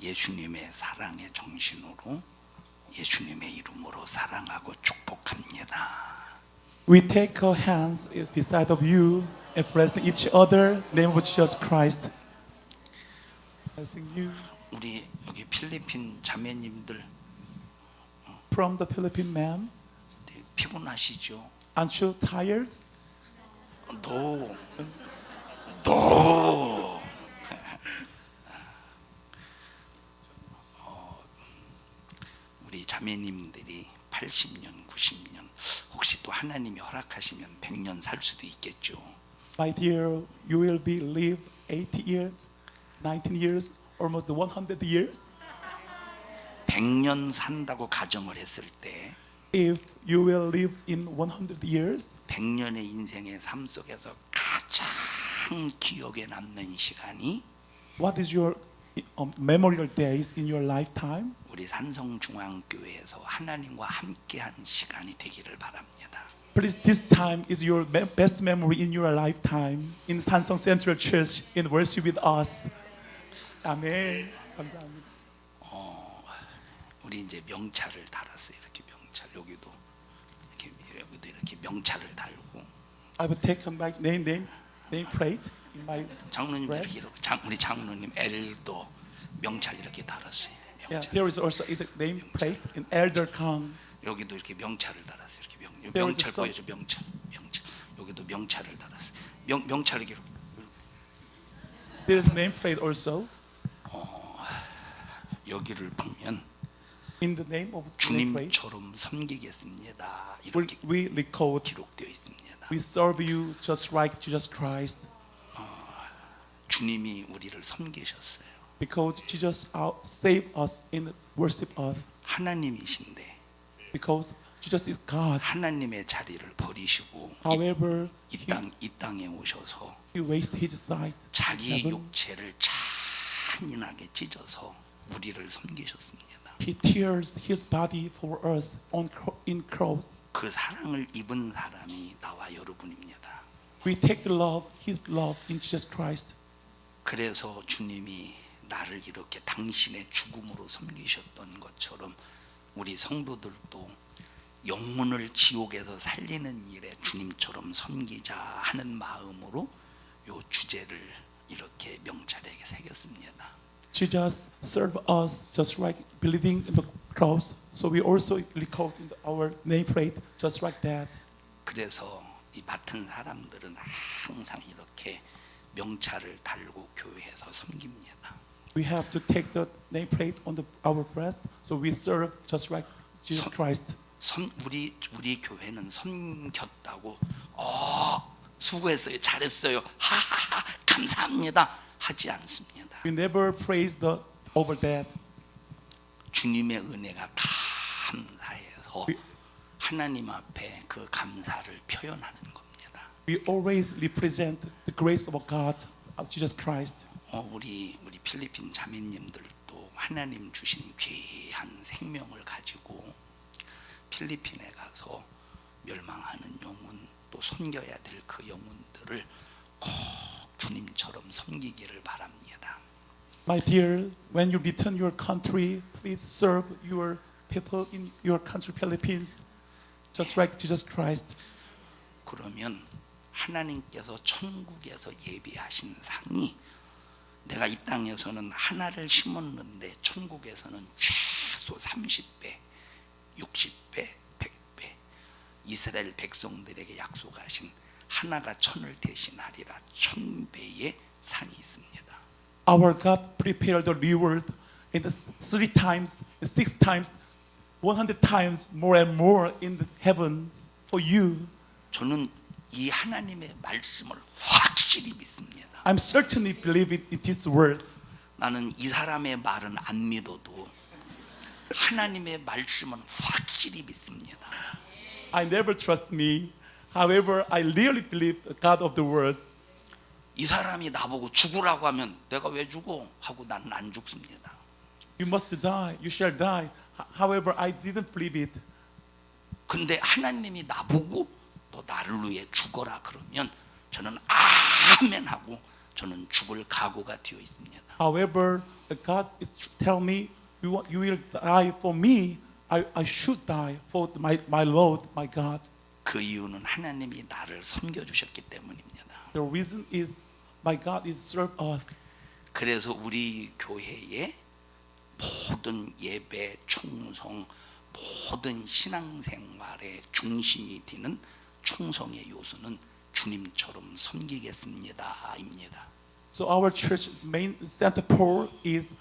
예수님의 사랑의 정신으로 예수님의 이름으로 사랑하고 축복합니다. We take our hands beside of you and bless each other. Name of Jesus Christ. Blessing you 우리 여기 필리핀 자매님들 from the Philippine man. 피곤하시죠? Aren't you tired? 너 우리 자매님들이 80년, 90년 혹시 또 하나님이 허락하시면 100년 살 수도 있겠죠. My dear, you will be live 80 years, 19 years, almost 100 years. 100년 산다고 가정을 했을 때 If you will live in 100 years, 100년의 인생의 삶 속에서 가장 기억에 남는 시간이 what is your memorial days in your lifetime? 우리 산성중앙교회에서 하나님과 함께한 시간이 되기를 바랍니다. Please, this time is your best memory in your lifetime in Sansong Central Church in worship with us. 아멘. 감사합니다. 우리 이제 명찰을 달았어요. 이렇게 명찰 여기도 이렇게 명찰을 달고 I will take my name plate in my 장로님 breast. 이렇게 우리 장로님 엘도 명찰 이렇게 달았어요. Yeah, 명찰. there is also a name plate in Elder Kang. 여기도 이렇게 명찰을 달았어요. 이렇게 There 명찰 is 보여줘 명찰. 여기도 명찰을 달았어요. 명찰 이렇게 There is name plate also 여기를 보면 in the name of name plate. 주님처럼 섬기겠습니다. 이렇게 We record. 기록되어 있습니다. We serve you just like Jesus Christ 주님이 우리를 섬기셨어요. because Jesus saved us in worship us. 하나님이신데 Because Jesus is God. 하나님의 자리를 버리시고 However, 이 땅에 오셔서 He raised His sight. 자기 heaven. 육체를 잔인하게 찢어서 우리를 섬기셨습니다. He tears His body for us in cross. 그 사랑을 입은 사람이 나와 여러분입니다. We take the love, His love in Jesus Christ. 그래서 주님이 나를 이렇게 당신의 죽음으로 섬기셨던 것처럼 우리 성도들도 영혼을 지옥에서 살리는 일에 주님처럼 섬기자 하는 마음으로 요 주제를 이렇게 명찰에게 새겼습니다. Jesus served us just like believing in the cross. So we also record in our nameplate just like that. 그래서 이 맡은 사람들은 항상 이렇게 명찰을 달고 교회에서 섬깁니다. We have to take the nameplate on our breast. So we serve just like Jesus Christ. 우리 교회는 섬겼다고 수고했어요, 잘했어요, 하하하 감사합니다 하지 않습니다. We never praise over that. 주님의 은혜가 감사해서 하나님 앞에 그 감사를 표현하는 겁니다. We always represent the grace of God, of Jesus Christ. 우리 필리핀 자매님들도 하나님 주신 귀한 생명을 가지고 필리핀에 가서 멸망하는 영혼 또 섬겨야 될 그 영혼들을 꼭 주님처럼 섬기기를 바랍니다. My dear, when you return your country, please serve your people in your country, Philippines, just like Jesus Christ. 그러면 하나님께서 천국에서 예비하신 상이 내가 이 땅에서는 하나를 심었는데 천국에서는 최소 30배, 60배, 100배 이스라엘 백성들에게 약속하신 하나가 천을 대신하리라 1000배의 상이 있습니다. Our God prepared the reward in the 3 times, 6 times, 100 times more and more in the heaven for you. 저는 이 하나님의 말씀을 확실히 믿습니다. I'm certainly believe it in this word. 나는 이 사람의 말은 안 믿어도 하나님의 말씀은 확실히 믿습니다. I never trust me. However, I really believe the God of the word. 이 사람이 나보고 죽으라고 하면 내가 왜 죽어? 하고 나는 안 죽습니다. You must die. You shall die. However, I didn't believe it. 근데 하나님이 나보고 너 나를 위해 죽어라 그러면 저는 아멘 하고 저는 죽을 각오가 되어 있습니다. However, God is tell me you will die for me. I should die for my Lord, my God. 그 이유는 하나님이 나를 섬겨주셨기 때문입니다. The reason is my God is served us. 그래서 우리 교회의 모든 예배, 충성, 모든 신앙생활의 중심이 되는 충성의 요소는 주님처럼 섬기겠습니다입니다. So our church's main center pole is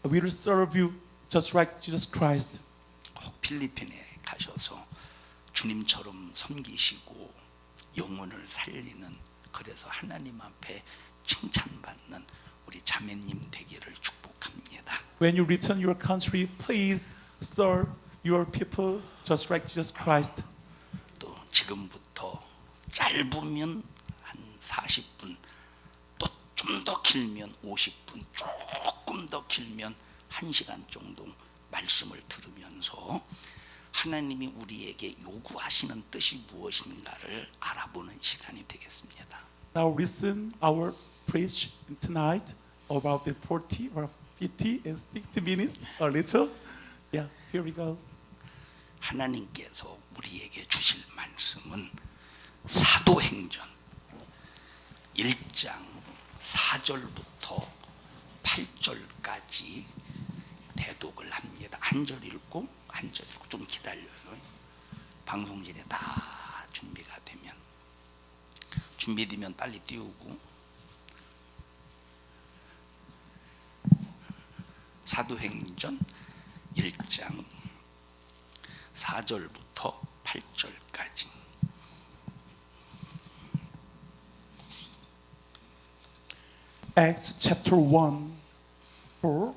we will serve you just like Jesus Christ. 꼭 필리핀에 가셔서 주님처럼 섬기시고 영혼을 살리는, 그래서 하나님 앞에 칭찬받는 우리 자매님 되기를 축복합니다. When you return your country, please serve your people just like Jesus Christ. 또 지금부터 짧으면 한 40분, 또 좀 더 길면 50분, 조금 더 길면 1시간 정도 말씀을 들으면서 하나님이 우리에게 요구하시는 뜻이 무엇인가를 알아보는 시간이 되겠습니다. Now listen our preach tonight about the 40 or 50 and 60 minutes a little. Yeah, here we go. 하나님께서 우리에게 주실 말씀은 사도행전 1장 4절부터 8절까지 대독을 합니다. 한 절 읽고 한 절 읽고 좀 기다려요. 방송진에 다 준비가 되면, 준비되면 빨리 띄우고. 사도행전 1장 4절부터 8절까지. Acts chapter 1, 4.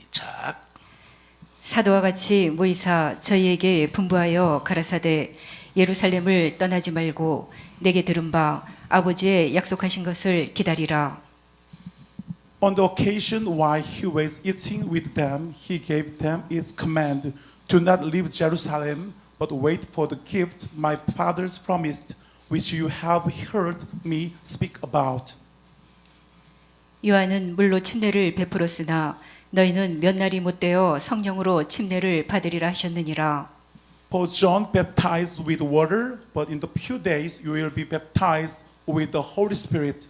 시작. 사도와 같이 모이사 저희에게 분부하여 가라사대 예루살렘을 떠나지 말고 내게 들은 바 아버지의 약속하신 것을 기다리라. On the occasion while he was eating with them, he gave them his command, do not leave Jerusalem, but wait for the gift my fathers promised, which you have heard me speak about. 요한은 물로 침례를 베풀었으나 너희는 몇 날이 못되어 성령으로 침례를 받으리라 하셨느니라. For John baptized with water, but in the few days you will be baptized with the Holy Spirit.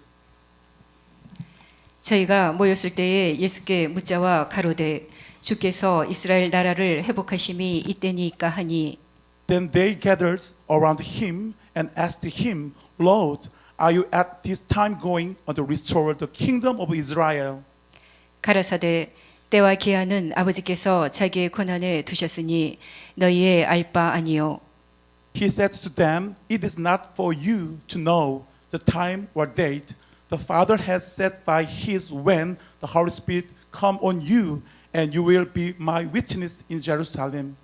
저희가 모였을 때에 예수께 묻자와 가로되 주께서 이스라엘 나라를 회복하심이 이때니까 하니. Then they gathered around him and asked him, Lord, are you at this time going to restore the kingdom of Israel? 가라사대 때와 기한은 아버지께서 자기의 권한에 두셨으니 너희의 알 바 아니요. He said to them, it is not for you to know the time or date the Father has set by his when the Holy Spirit come on you, and you will be my witness in Jerusalem.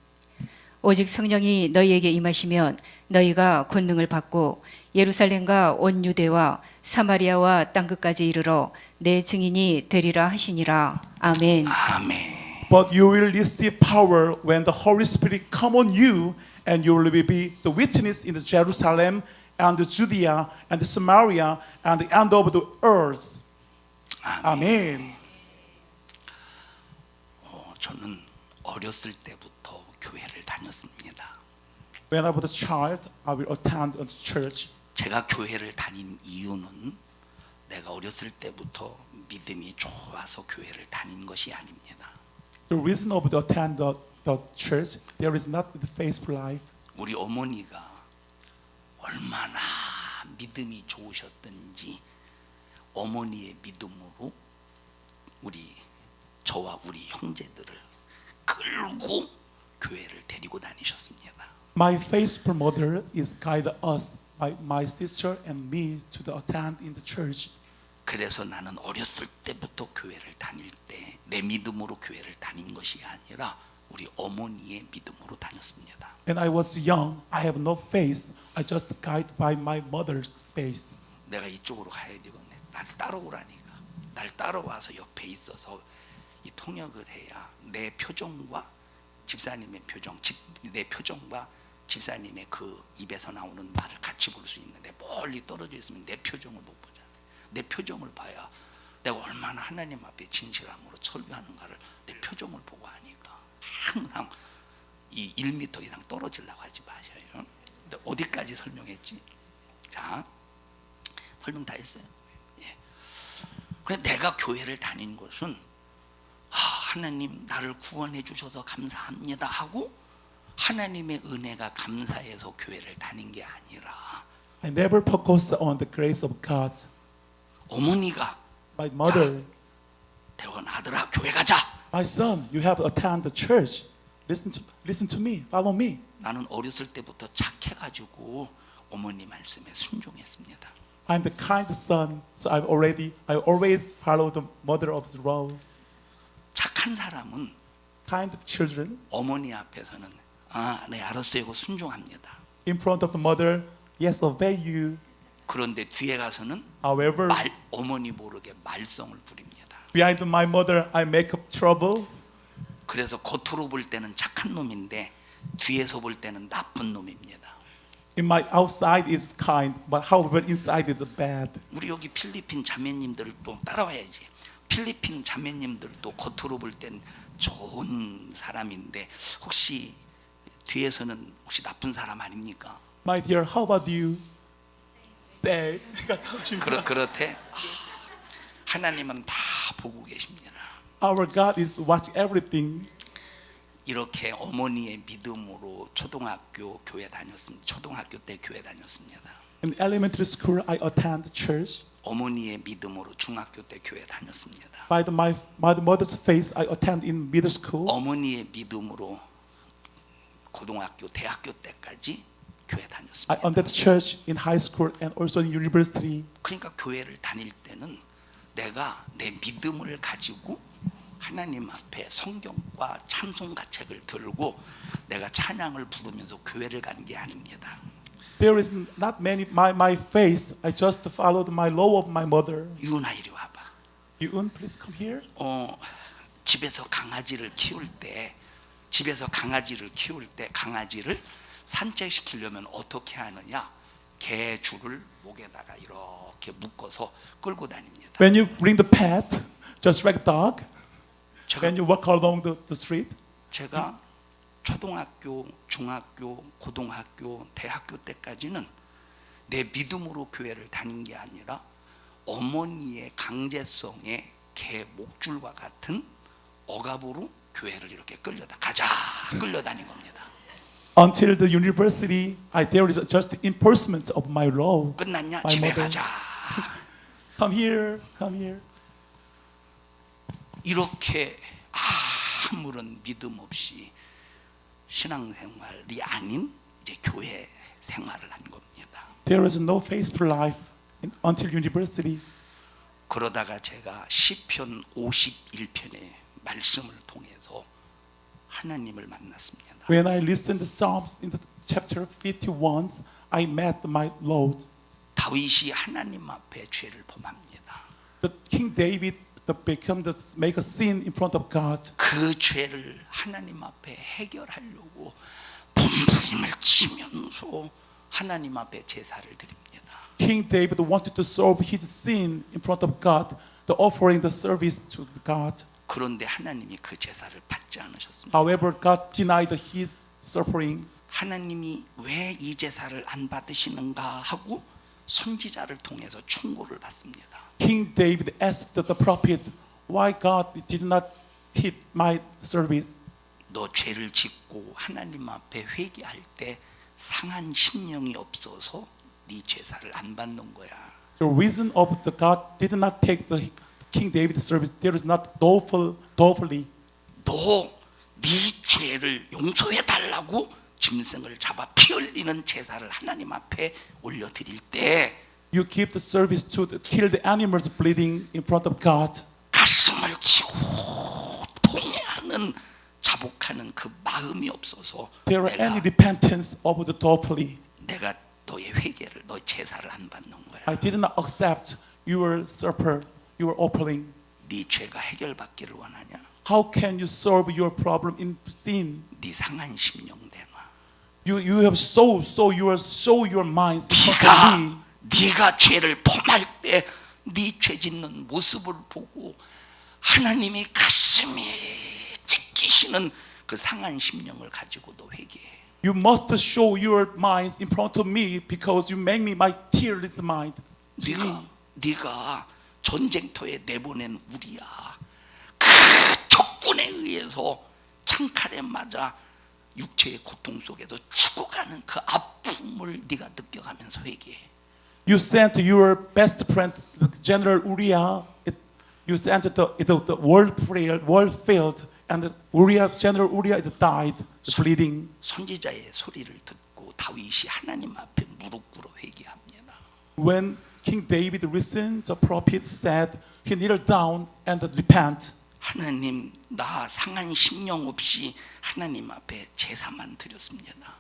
오직 성령이 너희에게 임하시면 너희가 권능을 받고 예루살렘과 온 유대와 사마리아와 땅끝까지 이르러 내 증인이 되리라 하시니라. 아멘. 아멘. But you will receive power when the Holy Spirit come on you, and you will be the witness in Jerusalem and Judea and Samaria and the end of the earth. 아멘. 저는 어렸을 때부터 교회를 다녔습니다. When I was a child, I will attend a church. 제가 교회를 다닌 이유는 내가 어렸을 때부터 믿음이 좋아서 교회를 다닌 것이 아닙니다. The reason of the attend the church, there is not the faithful life. 우리 어머니가 얼마나 믿음이 좋으셨든지 어머니의 믿음으로 저와 우리 형제들을 끌고 교회를 데리고 다니셨습니다. My faithful mother is guide us, my sister and me to the attend in the church. 그래서 나는 어렸을 때부터 교회를 다닐 때 내 믿음으로 교회를 다닌 것이 아니라 우리 어머니의 믿음으로 다녔습니다. When I was young, I have no faith. I just guided by my mother's faith. 내가 이쪽으로 가야 되겠네. 날 따라오라니까. 날 따라와서 옆에 있어서 이 통역을 해야 내 표정과 집사님의 표정, 내 표정과 집사님의 그 입에서 나오는 말을 같이 볼 수 있는데 멀리 떨어져 있으면 내 표정을 못 보잖아요. 내 표정을 봐야 내가 얼마나 하나님 앞에 진실함으로 설교하는가를 내 표정을 보고 하니까 항상 이 1m 이상 떨어지려고 하지 마셔요. 근데 어디까지 설명했지? 자, 설명 다 했어요. 예. 그래 내가 교회를 다닌 것은 하나님 나를 구원해 주셔서 감사합니다 하고 하나님의 은혜가 감사해서 교회를 다닌 게 아니라 I never focused on the grace of God. 어머니가 My mother, 대원 아들아 교회 가자. my son, you have attended the church. Listen to me, follow me. 나는 어렸을 때부터 착해가지고 어머니 말씀에 순종했습니다. I'm the kind son, so I always follow the mother of the road. 착한 사람은 Kind of children, 어머니 앞에서는 네 알았어요 하고 순종합니다. in front of the mother, yes, obey you. 그런데 뒤에 가서는 However, 어머니 모르게 말썽을 부립니다. behind my mother, I make up troubles. 그래서 겉으로 볼 때는 착한 놈인데 뒤에서 볼 때는 나쁜 놈입니다. In my outside is kind, but however inside is bad. 우리 여기 필리핀 자매님들도 따라와야지. 필리핀 자매님들도 겉으로 볼 땐 좋은 사람인데 혹시 뒤에서는 혹시 나쁜 사람 아닙니까? My dear, how about you? 네. 그렇대. 하나님은 다 보고 계십니다. Our God is watching everything. 이렇게 어머니의 믿음으로 초등학교 교회 다녔습니다. 초등학교 때 교회 다녔습니다. In elementary school, I attend church. 어머니의 믿음으로 중학교 때 교회 다녔습니다. By my mother's faith, I attend in middle school. 어머니의 믿음으로 고등학교, 대학교 때까지 교회 I 다녔습니다. attended church in high school and also in university. 그러니까 교회를 다닐 때는 내가 내 믿음을 가지고 하나님 앞에 성경과 찬송가 책을 들고 내가 찬양을 부르면서 교회를 가는 게 아닙니다. There is not many my faith. I just followed my law of my mother. 유은아 이리 와봐. Yoon, please come here. 집에서 강아지를 키울 때 강아지를 산책시키려면 어떻게 하느냐? 개 줄을 목에다가 이렇게 묶어서 끌고 다닙니다. When you bring the pet, just like dog, when 제가, you walk along the street, 제가 초등학교, 중학교, 고등학교, 대학교 때까지는 내 믿음으로 교회를 다닌 게 아니라 어머니의 강제성에 개 목줄과 같은 억압으로 교회를 이렇게 끌려다닌 겁니다. until the university, there is just enforcement of my law. 끝났냐? My 집에 mother. 가자. Come here, come here. 이렇게 아무런 믿음 없이 신앙생활이 아닌 이제 교회 생활을 한 겁니다. There is no faithful life until university. 그러다가 제가 시편 51편의 말씀을 통해서 하나님을 만났습니다. When I listened to Psalms in the chapter 51, I met my Lord. 다윗이 하나님 앞에 죄를 범합니다. The King David make a sin in front of God. 그 죄를 하나님 앞에 해결하려고 몸부림을 치면서 하나님 앞에 제사를 드립니다. King David wanted to solve his sin in front of God, the offering the service to God. 그런데 하나님이 그 제사를 받지 않으셨습니다. However, God denied his suffering. 하나님이 왜 이 제사를 안 받으시는가 하고 선지자를 통해서 충고를 받습니다. King David asked the prophet, why God did not keep my service? 너 죄를 짓고 하나님 앞에 회개할 때 상한 심령이 없어서 네 제사를 안 받는 거야. The reason of the God did not take the King David's service, there is not lawfully. 너 네 죄를 용서해 달라고 짐승을 잡아 피 흘리는 제사를 하나님 앞에 올려드릴 때 You give the service to kill the animals bleeding in front of God. 가슴을 치고 통해하는 자복하는 그 마음이 없어서 There are any repentance of the lawfully. 내가 너의 회개를 너의 제사를 안 받는 거야. I did not accept your supper, your offering. 네 죄가 해결받기를 원하냐? How can you solve your problem in sin? 네 상한 심령 내놔. You have show your minds in front of me. 네가 죄를 범할 때 네 죄 짓는 모습을 보고 하나님이 가슴이 찢기시는 그 상한 심령을 가지고 너 회개해. You must show your minds in front of me because you make me my tearless mind. to me. 네가 전쟁터에 내보낸 우리야. 그 적군에 의해서 창칼에 맞아 육체의 고통 속에서 죽어가는 그 아픔을 네가 느껴가면서 회개해. You sent your best friend, General Uriah. You sent the world prayer, world field, and General Uriah died, bleeding. 선지자의 소리를 듣고 다윗이 하나님 앞에 무릎 꿇어 회개합니다. When King David listened, the prophet said he kneeled down and repent. 하나님, 나 상한 심령 없이 하나님 앞에 제사만 드렸습니다.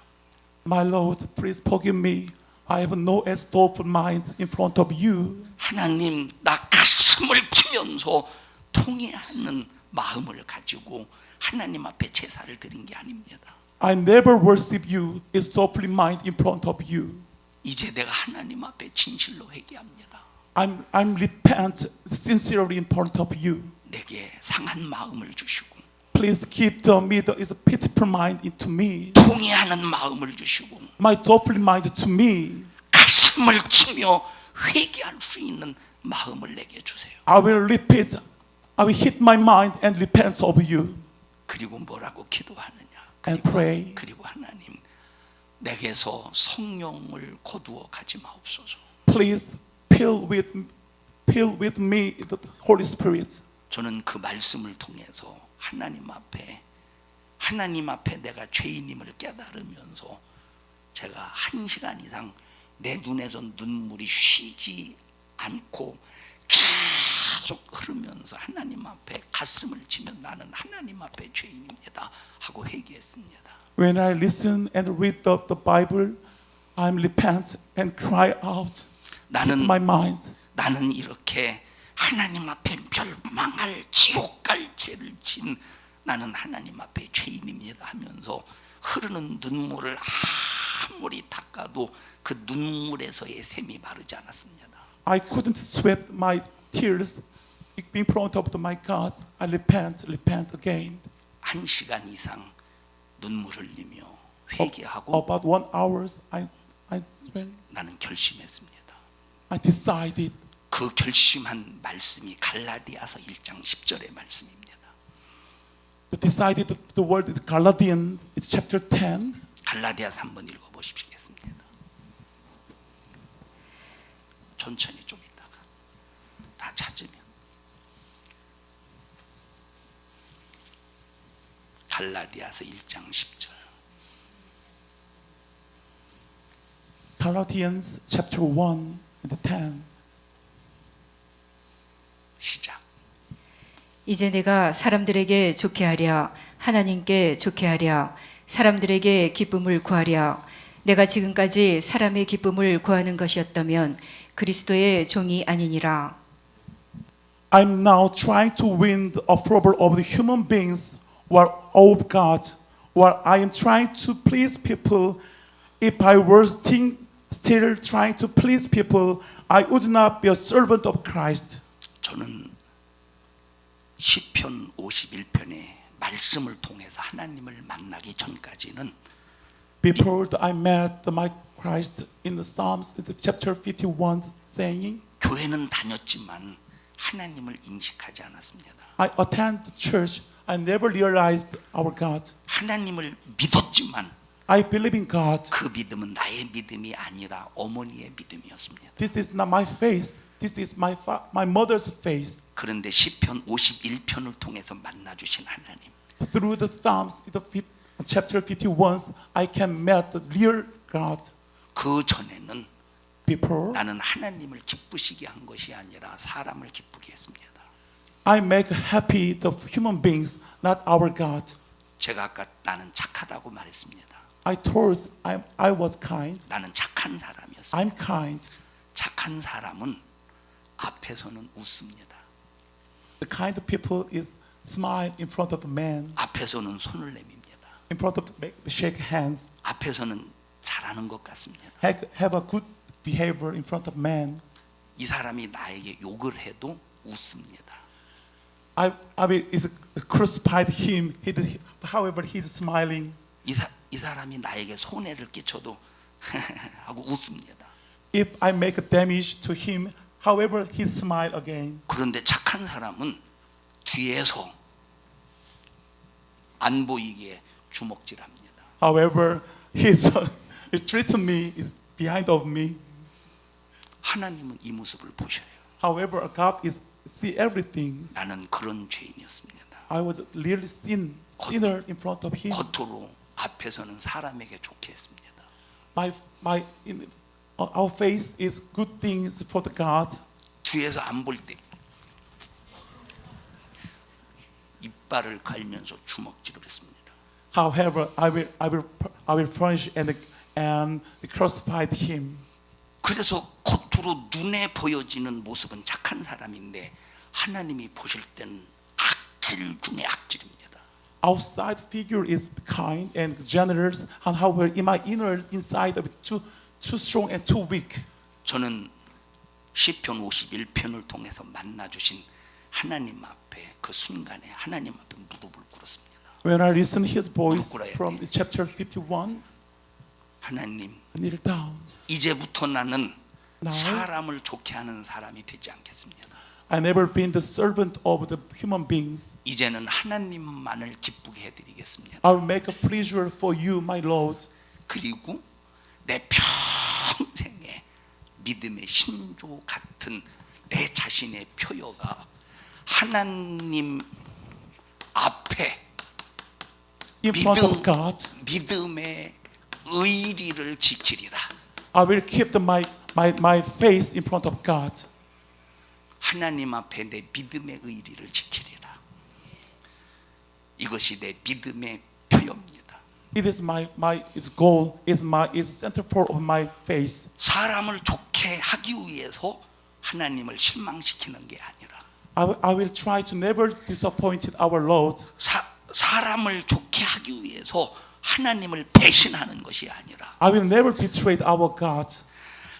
My Lord, please forgive me. I have no stoleful mind in front of you. 하나님, 나 가슴을 치면서 통회하는 마음을 가지고 하나님 앞에 제사를 드린 게 아닙니다. I never worship you in stoleful mind in front of you. 이제 내가 하나님 앞에 진실로 회개합니다. I'm repent sincerely in front of you. 내게 상한 마음을 주시고 Please keep me is a pitiful mind into me. 통회하는 마음을 주시고 My doleful mind to me. 가슴을 치며 회개할 수 있는 마음을 내게 주세요. I will hit my mind and repent of you 그리고 뭐라고 기도하느냐? and pray. 그리고 하나님, 내게서 성령을 거두어 가지 마옵소서. Please fill with me the Holy Spirit. 저는 그 말씀을 통해서 하나님 앞에 내가 죄인임을 깨달으면서 제가 1시간 이상 내 눈에서 눈물이 쉬지 않고 계속 흐르면서 하나님 앞에 가슴을 치며 나는 하나님 앞에 죄인입니다 하고 회개했습니다. When I listen and read the Bible, I repent and cry out. Keep my mind. 나는 이렇게 하나님 앞에 멸망할 지옥 갈 죄를 진 나는 하나님 앞에 죄인입니다 하면서 흐르는 눈물을 아무리 닦아도 그 눈물에서의 샘이 마르지 않았습니다. I couldn't sweep my tears in front of my God. I repent again. 1시간 이상 눈물 흘리며 회개하고 About 1 hour, I swear, 나는 결심했습니다. I decided. 그 결심한 말씀이 갈라디아서 1장 10절의 말씀입니다. Decided the word is Galatians, it's chapter 10. 갈라디아서 한번 읽어보시겠습니다. 천천히 좀 있다가 다 찾으면 갈라디아서 1장 10절 Galatians chapter 1 and 10. 시작. 이제 내가 사람들에게 좋게 하랴 하나님께 좋게 하랴 사람들에게 기쁨을 구하랴 내가 지금까지 사람의 기쁨을 구하는 것이었다면 그리스도의 종이 아니니라. I'm now trying to win the approval of the human beings or of God, or I am trying to please people. If I were still trying to please people, I would not be a servant of Christ. 저는 시편 51편의 말씀을 통해서 하나님을 만나기 전까지는 Before I met my Christ in the Psalms, in the chapter 51, saying, 교회는 다녔지만 하나님을 인식하지 않았습니다. I attend church. I never realized our God. 하나님을 믿었지만 I believe in God. 그 믿음은 나의 믿음이 아니라 어머니의 믿음이었습니다. This is not my faith. This is my mother's faith. 그런데 시편 51편을 통해서 만나 주신 하나님. Through the Psalms, chapter 51, I can meet the real God. 그 전에는 Before, 나는 하나님을 기쁘시게 한 것이 아니라 사람을 기쁘게 했습니다. I make happy the human beings, not our God. 제가 아까 나는 착하다고 말했습니다. I told I was kind. 나는 착한 사람이었습니다. I'm kind. 착한 사람은 앞에서는 웃습니다. The kind of people is smile in front of man. 앞에서는 손을 내밉니다. in front of shake hands, 앞에서는 잘하는 것 같습니다. have a good behavior in front of man. 이 사람이 나에게 욕을 해도 웃습니다. I will crucified him. However, he's smiling. 이 사람이 나에게 손해를 끼쳐도 하고 웃습니다. If I make damage to him, however, he smile again. 그런데 착한 사람은 뒤에서 안 보이게 주먹질합니다. However, he treats me behind of me. 하나님은 이 모습을 보셔요. However, God is see everything. 나는 그런 죄인이었습니다. I was really sinner in front of him. 겉으로 앞에서는 사람에게 좋게 했습니다. Our face is good things for the God. 뒤에서 안 볼 때 이빨을 갈면서 주먹질을 했습니다. However, I will punish and crucified him. 그래서 겉으로 눈에 보여지는 모습은 착한 사람인데 하나님이 보실 때는 악질 중에 악질입니다. Outside figure is kind and generous, and however, in my inside of too strong and too weak. 저는 시편 51편을 통해서 만나 주신 하나님 앞에 그 순간에 하나님 앞에 무릎을 꿇었습니다. When I listen His voice 꿇어야 from 돼. chapter 51, 하나님, I kneel down. 이제부터 나는 Now, 사람을 좋게 하는 사람이 되지 않겠습니다. I never been the servant of the human beings. 이제는 하나님만을 기쁘게 해드리겠습니다. I will make a pleasure for you, my Lord. 그리고 내 평생의 믿음의 신조 같은 내 자신의 표여가 하나님 앞에 In front of God, 믿음의 의리를 지키리라. I will keep my face in front of God. 하나님 앞에 내 믿음의 의리를 지키리라. 이것이 내 믿음의 표현입니다. It is its goal, is centerfold of my face. 사람을 좋게 하기 위해서 하나님을 실망시키는 게 아니라 I will try to never disappoint our Lord. 사람을 좋게 하기 위해서 하나님을 배신하는 것이 아니라 I will never betray our God.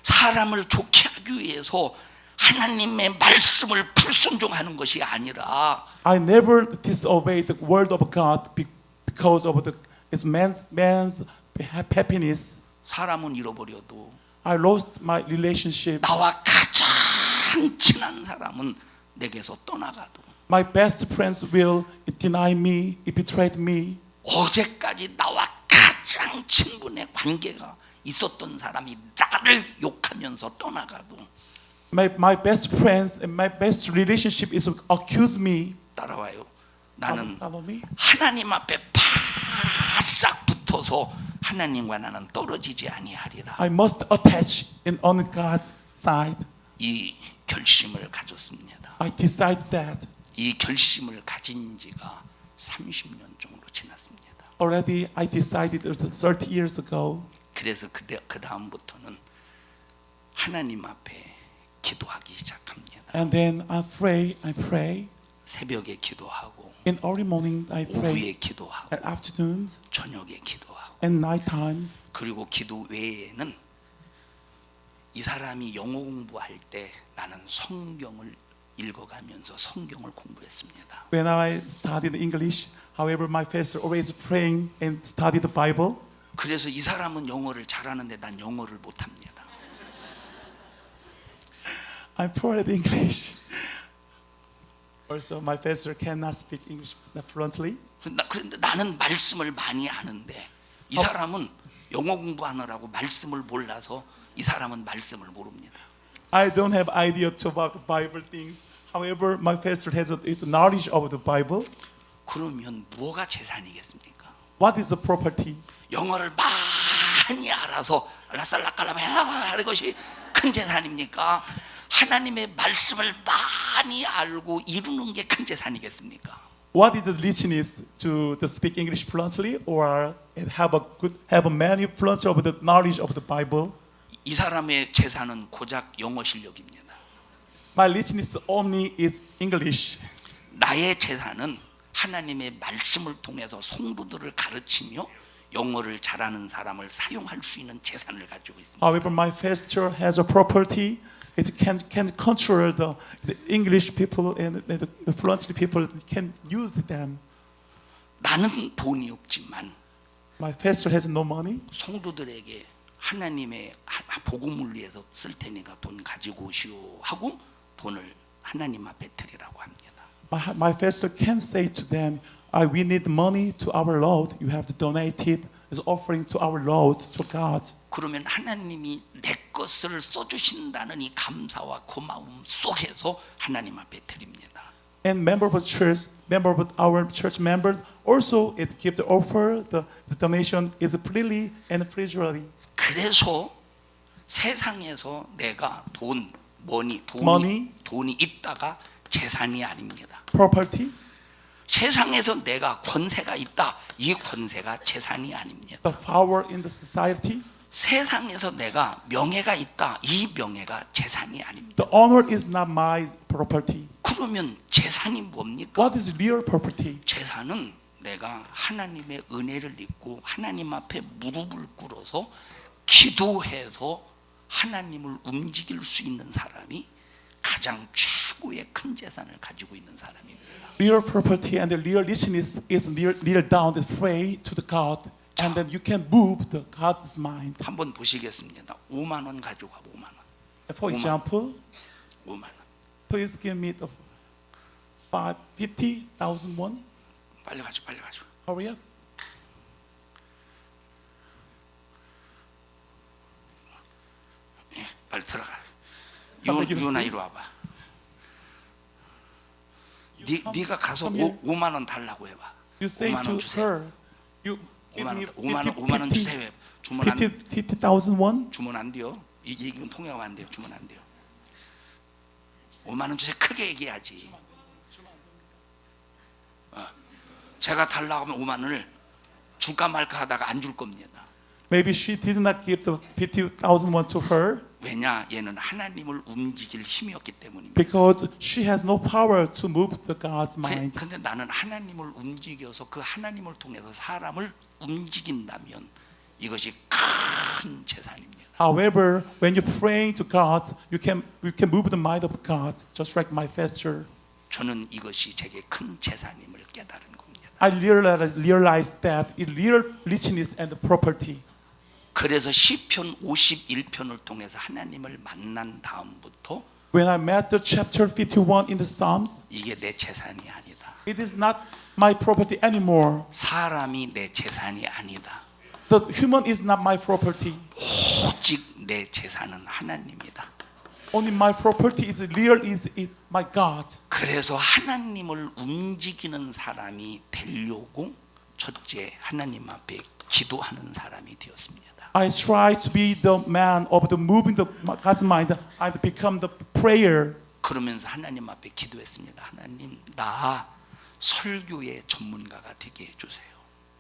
사람을 좋게 하기 위해서 하나님의 말씀을 불순종하는 것이 아니라 I never disobey the word of God because of it's man's happiness. 사람은 잃어버려도 I lost my relationship. 나와 가장 친한 사람은 내게서 떠나가도 My best friends will deny me, betrayed me. 어제까지 나와 가장 친분의 관계가 있었던 사람이 나를 욕하면서 떠나가도 My best friends and my best relationship is accuse me. 따라와요. 나는 Follow me. 하나님 앞에 바싹 붙어서 하나님과 나는 떨어지지 아니하리라. I must attach on God's side. 이 결심을 가졌습니다. I decide that. 이 결심을 가진 지가 30년 정도 지났습니다. Already I decided 30 years ago. 그래서 그 다음부터는 하나님 앞에 기도하기 시작합니다. And then I pray. 새벽에 기도하고 In early morning I pray. 오후에 기도하고 At afternoons 저녁에 기도하고 and night times. 그리고 기도 외에는 이 사람이 영어 공부할 때 나는 성경을 읽어가면서 성경을 공부했습니다. When I studied English, however, my pastor always praying and studied the Bible. 그래서 이 사람은 영어를 잘하는데 난 영어를 못합니다. I'm poor at English. Also, my pastor cannot speak English fluently. 그런데 나는 말씀을 많이 하는데 이 사람은 영어 공부하느라고 말씀을 몰라서 이 사람은 말씀을 모릅니다. I don't have idea about the Bible things. However, my pastor has the knowledge of the Bible. 그러면 뭐가 재산이겠습니까? What is the property? 영어를 많이 알아서 라살라깔라바 하는 것이 큰 재산입니까? 하나님의 말씀을 많이 알고 이루는 게 큰 재산이겠습니까? What is the richness to speak English fluently or have a many fluency of the knowledge of the Bible? 이 사람의 재산은 고작 영어 실력입니다. My richness only is English. 나의 재산은 하나님의 말씀을 통해서 성도들을 가르치며 영어를 잘하는 사람을 사용할 수 있는 재산을 가지고 있습니다. However, my pastor has a property. It can control the English people and the fluent people can use them. 나는 돈이 없지만 My pastor has no money. 성도들에게 하나님의 복음을 위해서 쓸 테니까 돈 가지고 오시오 하고 돈을 하나님 앞에 드리라고 합니다. My pastor can say to them, we need money to our Lord. You have to donate it as offering to our Lord, to God. 그러면 하나님이 내 것을 써주신다는 이 감사와 고마움 속에서 하나님 앞에 드립니다. And member of our church members also it give the offer. The donation is freely and freely. 그래서 세상에서 내가 Money. 돈이 있다가 재산이 아닙니다. Property. 세상에서 내가 권세가 있다. 이 권세가 재산이 아닙니다. The power in the society. 세상에서 내가 명예가 있다. 이 명예가 재산이 아닙니다. The honor is not my property. 그러면 재산이 뭡니까? What is real property? 재산은 내가 하나님의 은혜를 입고 하나님 앞에 무릎을 꿇어서 기도해서 하나님을 움직일 수 있는 사람이 가장 최고의 큰 재산을 가지고 있는 사람입니다. Real property and the real listening is kneel down and pray to the God, and then you can move the God's mind. 한번 보시겠습니다. 5만 원 가져가 5만 원. For example, 5만 원. please give me the 50,000 won. 빨리 가져. 빨리 가져. Hurry up. 예, 빨리 들어가. Come here, 유나 please. 이리 와봐. 네가 가서 come here. 5만 원 달라고 해봐. You say 5만 to 원 주세요. her, you give 5만 me 원, 5만 원 주세요. 주문 안 50,000 won. 주문 안 돼요. 이건 통역하면 안 돼요. 주문 안 돼요. 5만 원 주세요. 크게 얘기하지. 제가 달라고 하면 5만 원을 줄까 말까 하다가 안 줄 겁니다. Maybe she did not give the 50,000 won to her 왜냐? 얘는 하나님을 움직일 힘이 없기 때문입니다. because she has no power to move the God's mind. 근데 나는 하나님을 움직여서 그 하나님을 통해서 사람을 움직인다면 이것이 큰 재산입니다. However, when you're praying to God, you can move the mind of God, just like my pastor. 저는 이것이 제게 큰 재산임을 깨달은 겁니다. I realized that it real richness and property. 그래서 시편 51편을 통해서 하나님을 만난 다음부터 When I met the chapter 51 in the Psalms, 이게 내 재산이 아니다. it is not my property anymore. 사람이 내 재산이 아니다. The human is not my property. 오직 내 재산은 하나님이다. Only my property is real is my God. 그래서 하나님을 움직이는 사람이 되려고 첫째 하나님 앞에 기도하는 사람이 되었습니다. I try to be the man of the moving the God's mind. I've become the prayer. 그러면서 하나님 앞에 기도했습니다. 하나님, 나 설교의 전문가가 되게 해주세요.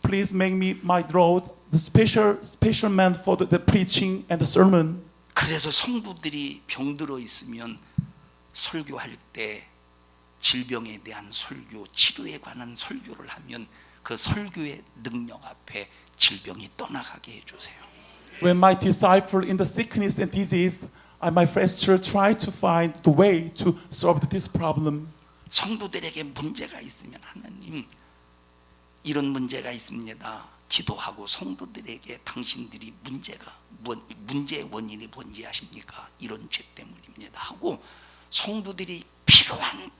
Please make me my road, the special man for the preaching and the sermon. 그래서 성도들이 병들어 있으면 설교할 때 질병에 대한 설교, 치료에 관한 설교를 하면 그 설교의 능력 앞에 질병이 떠나가게 해주세요. When my disciple in the sickness and disease, my pastor tried to find the way to solve this problem. 성도들에게 문제가 있으면 하나님 이런 문제가 있습니다. 기도하고 성도들에게 당신들이 문제의 원인이 뭔지 아십니까? 이런 죄 때문입니다 하고 성도들이 필요한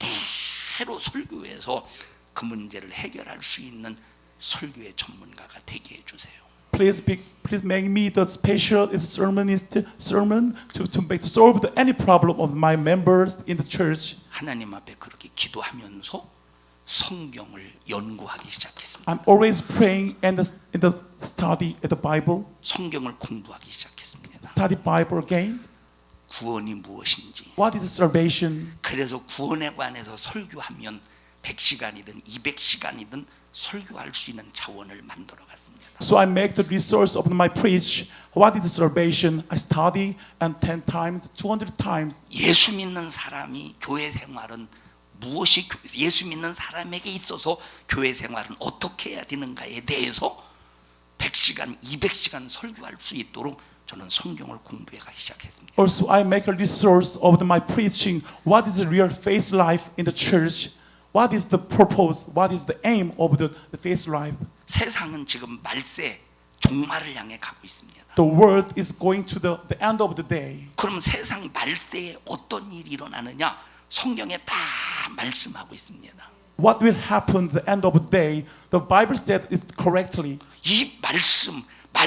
대로 설교해서 그 문제를 해결할 수 있는 설교의 전문가가 되게 해주세요. Please make me the specialist sermon to solve any problem of my members in the church. 하나님 앞에 그렇게 기도하면서 성경을 연구하기 시작했습니다. I'm always praying and in the study of the Bible. 성경을 공부하기 시작했습니다. Study Bible again. 구원이 무엇인지. What is salvation? 그래서 구원에 관해서 설교하면 100시간이든 200시간이든 설교할 수 있는 자원을 만들어 갔습니다. So I make the resource of my preach. What is salvation? I study and 10 times, 200 times. 예수 믿는 사람이 교회 생활은 무엇이 예수 믿는 사람에게 있어서 교회 생활은 어떻게 해야 되는가에 대해서 100시간, 200시간 설교할 수 있도록 저는 성경을 공부해 가기 시작했습니다. Also, I make a resource of my preaching. What is the real faith life in the church? What is the purpose? What is the aim of the faith life? 세상은 지금 말세 종말을 향해 가고 있습니다. The world is going to the end of the day. 그럼 세상 말세에 어떤 일이 일어나느냐? 성경에 다 말씀하고 있습니다. What will happen at the end of the day? The Bible said it correctly. 이 말씀,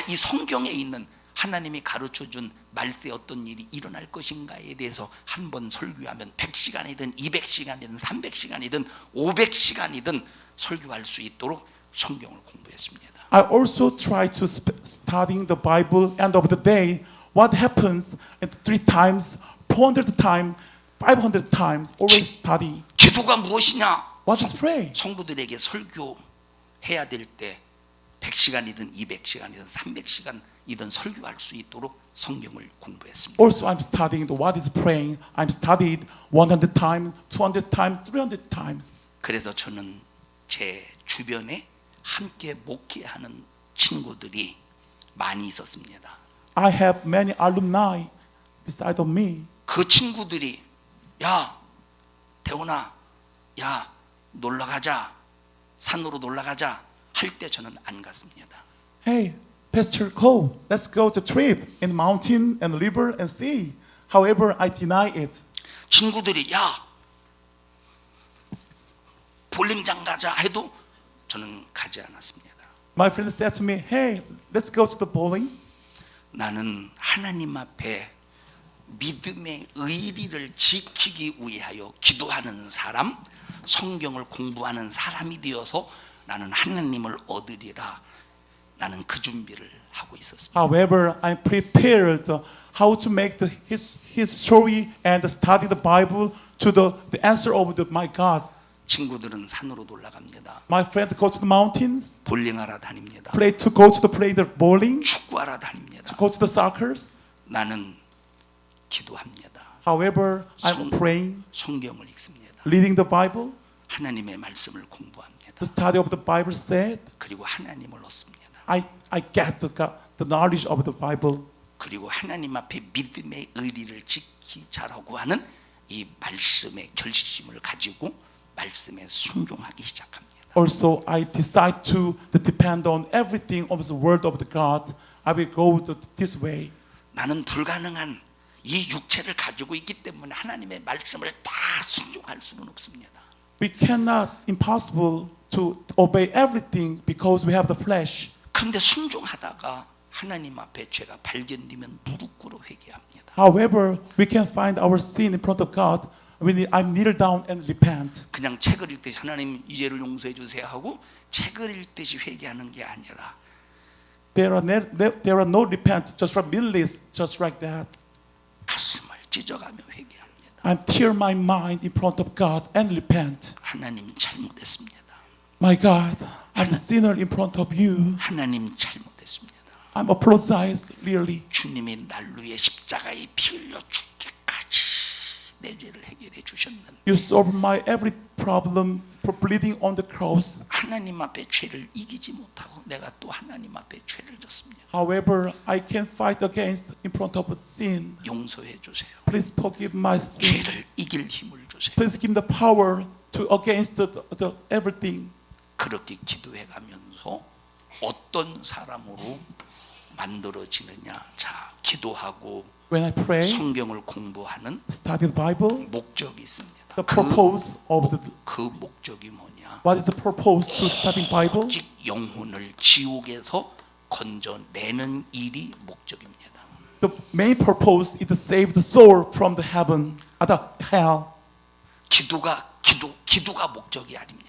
이 성경에 있는 하나님이 가르쳐 준 말세에 어떤 일이 일어날 것인가에 대해서 한 번 설교하면 100시간이든 200시간이든 300시간이든 500시간이든 설교할 수 있도록 성경을 공부했습니다. I also try to studying the Bible end of the day. What happens 3 times, 400 times, 500 times. Always study. 기도가 무엇이냐? What is pray? 성도들에게 설교해야 될 때 100시간이든 200시간이든 300시간이든 설교할 수 있도록 성경을 공부했습니다. Also, I'm studying the what is praying. I'm studied 100 times, 200 times, 300 times. 그래서 저는 제 주변에 함께 목회하는 친구들이 많이 있었습니다. I have many alumni beside of me. 그 친구들이 야 대훈아 야 놀러 가자 산으로 놀러 가자 할 때 저는 안 갔습니다. Hey, Pastor Cole, let's go to trip in mountain and river and sea. However, I deny it. 친구들이 야 볼링장 가자 해도 저는 가지 않았습니다. My friend said to me, hey, let's go to the bowling. 나는 하나님 앞에 믿음의 의리를 지키기 위하여 기도하는 사람, 성경을 공부하는 사람이 되어서 나는 하나님을 얻으리라. 나는 그 준비를 하고 있었습니다. However, I'm prepared how to make his story and study the Bible to the answer of my God. 친구들은 산으로 올라갑니다. My friend go to the mountains, 볼링하러 다닙니다. play the bowling, 축구하러 다닙니다. to go to the soccers. 나는 기도합니다. However, 성- I'm praying, 성경을 읽습니다. reading the Bible. 하나님의 말씀을 공부합니다. The study of the Bible said, 그리고 하나님을 얻습니다. I get the knowledge of the Bible. 그리고 하나님 앞에 믿음의 의리를 지키자라고 하는 이 말씀의 결심을 가지고 말씀에 순종하기 시작합니다. Also, I decide to depend on everything of the word of the God. I will go this way. 나는 불가능한 이 육체를 가지고 있기 때문에 하나님의 말씀을 다 순종할 수는 없습니다. We cannot, impossible to obey everything because we have the flesh. 그런데 순종하다가 하나님 앞에 죄가 발견되면 무릎 꿇어 회개합니다. However, we can find our sin in front of God when I kneel down and repent. 그냥 책을 읽듯이 하나님 이 죄를 용서해 주세요 하고 책을 읽듯이 회개하는 게 아니라 There are no repent, just like meaningless, just like that. 가슴을 찢어가며 회개합니다. I tear my mind in front of God and repent. 하나님 잘못했습니다. My God, I'm the sinner in front of you. 하나님 잘못했습니다. I'm apologize really. 주님이 날 위해 십자가에 피 흘려 죽기까지 내 죄를 해결해 주셨는데 You solved my every problem for bleeding on the cross. 하나님 앞에 죄를 이기지 못하고 내가 또 하나님 앞에 죄를 졌습니다. However, I can fight against in front of sin. 용서해 주세요. Please forgive my sin. 죄를 이길 힘을 주세요. Please give me the power to against the everything. 그렇게 기도해 가면서 어떤 사람으로 만들어지느냐? 자, 기도하고 When I pray, 성경을 공부하는 study the Bible, 목적이 있습니다. the purpose of 그 목적이 뭐냐? what is the purpose to studying Bible? 오직 영혼을 지옥에서 건져내는 일이 목적입니다. The main purpose is to save the soul from the heaven, the hell. 기도가 목적이 아닙니다.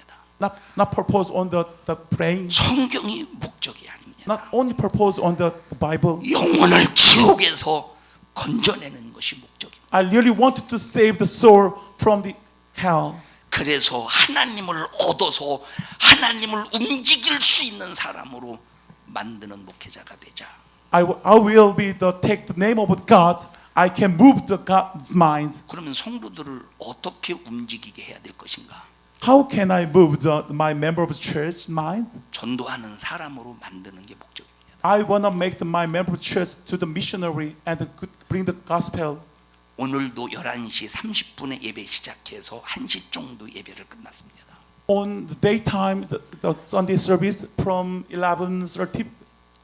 Not purpose on the praying. 성경이 목적이 아닙니다. Not only purpose on the Bible. 영혼을 지옥에서 건져내는 것이 목적입니다. I really wanted to save the soul from the hell. 그래서 하나님을 얻어서 하나님을 움직일 수 있는 사람으로 만드는 목회자가 되자. I will be take the name of God. I can move the God's mind. 그러면 성도들을 어떻게 움직이게 해야 될 것인가? How can I move my member of church mind? 전도하는 사람으로 만드는 게 목적입니다. I want to make my member of church to the missionary and bring the gospel. 오늘도 11시 30분에 예배 시작해서 1시 정도 예배를 끝났습니다. On the daytime, the Sunday service from 11:30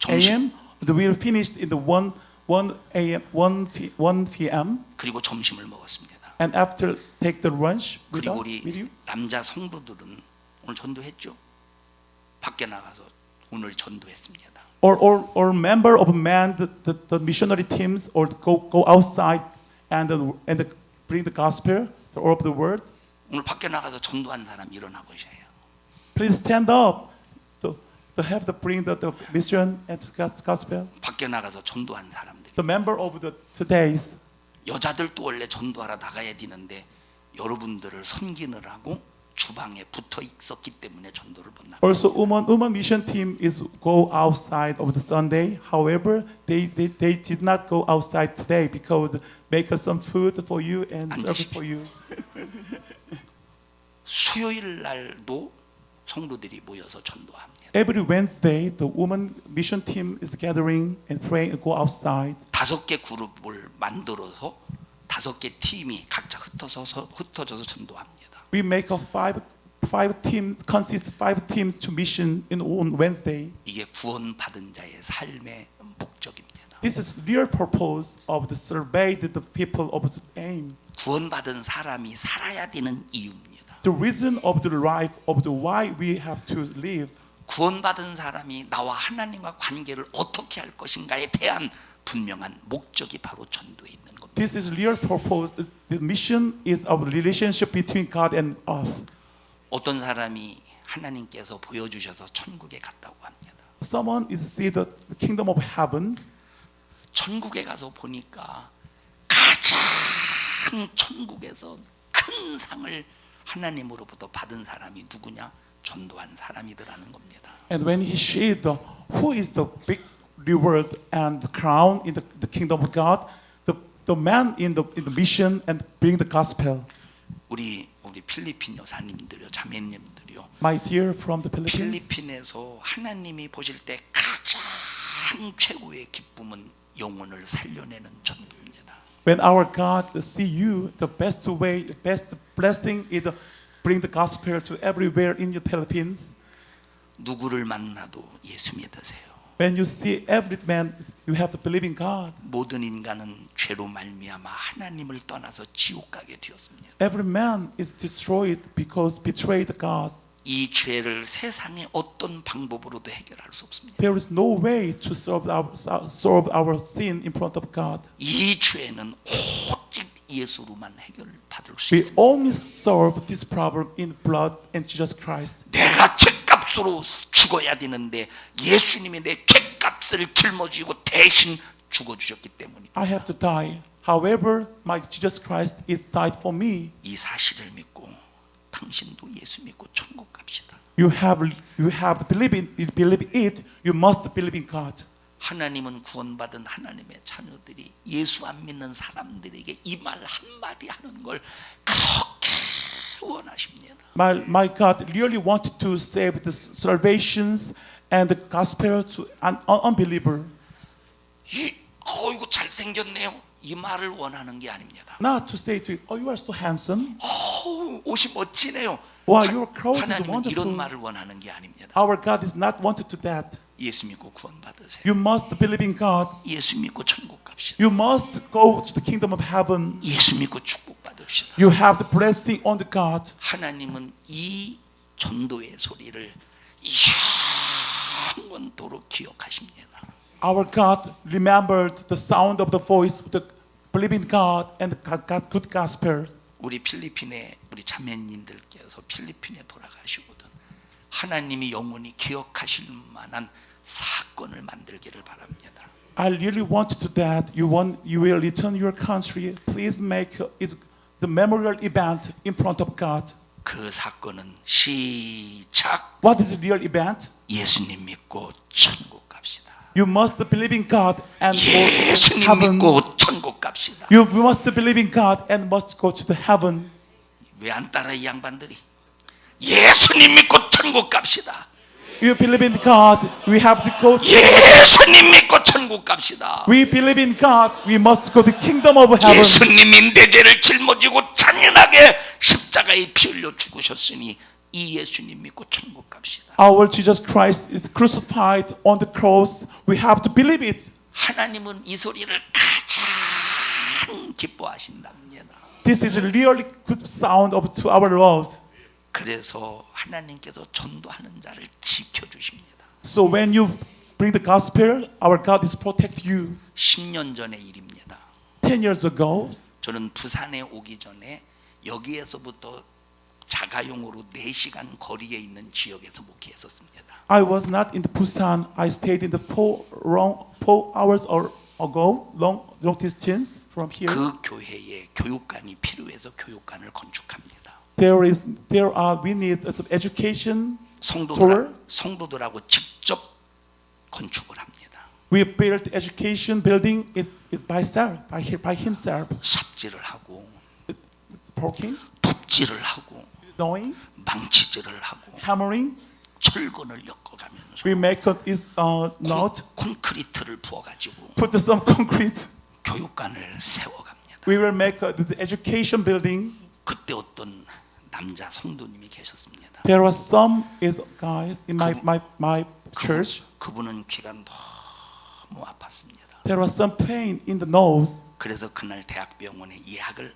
a.m. We finished in the 1 p.m. 그리고 점심을 먹었습니다. And after take the lunch with 그리고 우리 you. 남자 성도들은 오늘 전도했죠? 밖에 나가서 오늘 전도했습니다. Or member of man, the missionary teams, or go outside and bring the gospel to all of the world. 오늘 밖에 나가서 전도한 사람 일어나 보셔요. Please stand up to have the bring the mission and God's gospel. 밖에 나가서 전도한 사람들. The member of the today's. 여자들도 원래 전도하러 나가야 되는데 여러분들을 섬기느라고 주방에 붙어 있었기 때문에 전도를 못 나가. Also, woman mission team is go outside of the Sunday. However, they did not go outside today because make us some food for you and serve it for you. 수요일 날도 성도들이 모여서 전도합니다. Every Wednesday, the woman mission team is gathering and praying and go outside. 5개 그룹을 만들어서 5개 팀이 각자 흩어져서 전도합니다. We make a five team consist 5 teams to mission on Wednesday. 이게 구원받은 자의 삶의 목적입니다. This is real purpose of the survey the people of the aim. 구원받은 사람이 살아야 되는 이유입니다. The reason of the life of the why we have to live. 구원받은 사람이 나와 하나님과 관계를 어떻게 할 것인가에 대한 분명한 목적이 바로 전도에 있는 겁니다. This is real purpose. The mission is our relationship between God and us. 어떤 사람이 하나님께서 보여주셔서 천국에 갔다고 합니다. Someone is see the kingdom of heavens. 천국에 가서 보니까 가장 천국에서 큰 상을 하나님으로부터 받은 사람이 누구냐? 전도한 사람이더라는 겁니다. And when he showed who is the big reward and the crown in the kingdom of God, the man in the mission and bring the gospel. 우리 필리핀 여사님들요, 자매님들요. My dear from the Philippines. 필리핀에서 하나님이 보실 때 가장 최고의 기쁨은 영혼을 살려내는 전도입니다. When our God see you, the best way, the best blessing is bring the gospel to everywhere in the Philippines. 누구를 만나도 예수 믿으세요. When you see every man, you have to believe in God. 모든 인간은 죄로 말미암아 하나님을 떠나서 지옥 가게 되었습니다. Every man is destroyed because betrayed God. 이 죄를 세상의 어떤 방법으로도 해결할 수 없습니다. There is no way to solve our sin in front of God. 이 죄는 오직 예수로만 해결을 받을 수 We 있습니다. only solve this problem in blood and Jesus Christ. 내가 죄값으로 죽어야 되는데 예수님이 내 죄값을 짊어지고 대신 죽어주셨기 때문입니다. I have to die. However, my Jesus Christ is died for me. 이 사실을 믿고 당신도 예수 믿고 천국 갑시다. You have to believe it. You must believe in God. 하나님은 구원받은 하나님의 자녀들이 예수 안 믿는 사람들에게 이 말 한마디 하는 걸 그렇게 원하십니다. My God really wanted to save the salvations and the gospel to an unbeliever. 이거 잘생겼네요. 이 말을 원하는 게 아닙니다. Not to say to you, oh, you are so handsome. 옷이 멋지네요. Wow, your clothes is 하나님은 wonderful. 이런 말을 원하는 게 아닙니다. Our God is not wanted to that. 예수 믿고 구원받으세요. You must believe in God. 예수 믿고 천국 갑시다. You must go to the kingdom of heaven. 예수 믿고 축복 받읍시다. You have the blessing on the God. 하나님은 이 전도의 소리를 영원토록 기억하십니다. Our God remembered the sound of the voice of the believing God and the good gospel. 우리 필리핀의 우리 자매님들께서 필리핀에 돌아가시거든 하나님이 영원히 기억하실 만한 사건을 만들기를 바랍니다. I really want to that. You will return your country. Please make it the memorial event in front of God. 그 사건은 시작. What is the real event? 예수님 믿고 천국 갑시다. You must believe in God and go to 예수님 heaven. 믿고 천국 갑시다. You must believe in God and must go to the heaven. 왜 안 따라 이 양반들이? 예수님 믿고 천국 갑시다. You believe in God. We have to go to. 예수님 믿고 천국 갑시다. We believe in God. We must go to the kingdom of heaven. 예수님이 내 죄를 짊어지고 잔인하게 십자가에 피 흘려 죽으셨으니 이 예수님 믿고 천국 갑시다. Our Jesus Christ is crucified on the cross. We have to believe it. 하나님은 이 소리를 가장 기뻐하신답니다. This is a really good sound of to our Lord. 그래서 하나님께서 전도하는 자를 지켜주십니다. So when you bring the gospel, our God is protect you. 10년 전의 일입니다. 10 years ago, 저는 부산에 오기 전에 여기에서부터 자가용으로 4시간 거리에 있는 지역에서 목회했었습니다. I was not in the Busan. I stayed in the 4 hours ago, long distance from here. 그 교회에 교육관이 필요해서 교육관을 건축합니다. We need some education. 성도들하고 직접 건축을 합니다. We built education building is by himself. 삽질을 하고 Working, 톱질을 하고 knowing, 망치질을 하고 hammering. 철근을 엮어가면서 We make this knot, 콘크리트를 부어가지고 put some concrete. 교육관을 세워갑니다. We will make the education building. 그때 어떤 남자 성도님이 계셨습니다. There was some guys in my church. 그분은 귀가 너무 아팠습니다. There was some pain in the nose. 그래서 그날 대학병원에 예약을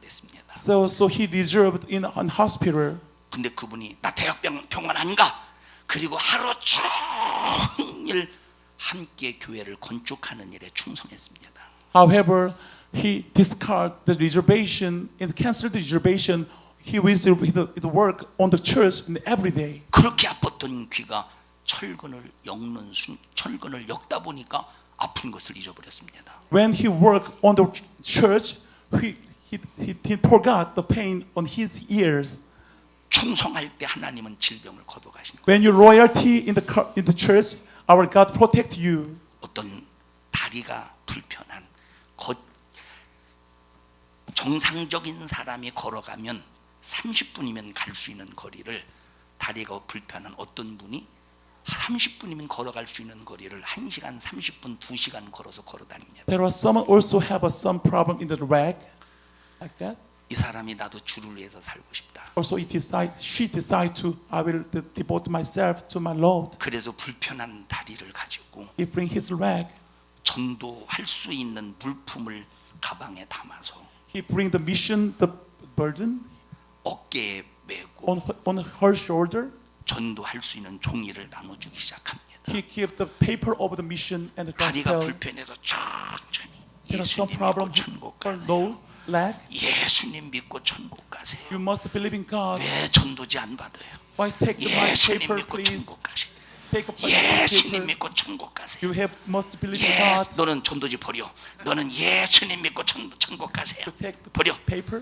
했습니다. So he reserved in an hospital. 근데 그분이 나 대학병원 안 가. 그리고 하루 종일 함께 교회를 건축하는 일에 충성했습니다. However, he discarded the reservation and canceled the reservation. He will work on the church every day. 그렇게 아팠던 귀가 철근을 엮다 보니까 아픈 것을 잊어버렸습니다. When he worked on the church, he forgot the pain on his ears. 충성할 때 하나님은 질병을 걷어가시는 거예요. When you loyalty in the church, our God protect you. 어떤 다리가 불편한 정상적인 사람이 걸어가면 30분이면 갈 수 있는 거리를 다리가 불편한 어떤 분이 30분이면 걸어갈 수 있는 거리를 1시간 30분, 2시간 걸어서 걸어다닙니다. There was someone also have some problem in the leg, like that. 이 사람이 나도 주를 위해서 살고 싶다. Also, she decide to I will devote myself to my Lord. 그래서 불편한 다리를 가지고 He bring his leg. 전도할 수 있는 물품을 가방에 담아서 He bring the mission, the burden 어깨에 메고 on her shoulder. 전도할 수 있는 종이를 나눠주기 시작합니다. He give the paper of the mission and the 다리가 gospel. 불편해서 천천히 There is some 예수님 problem 믿고 천국 for 가세요. nose, leg. 예수님 믿고 천국 가세요. You must believe in God. 왜 전도지 안 받아요? Why take my 예수님 paper, 믿고 please? 천국 가세요. Take up my 예수님 paper. 믿고 천국 가세요. You must believe in 예, God. 너는 전도지 버려. 너는 예수님 믿고 천국 가세요. To take the 버려. paper.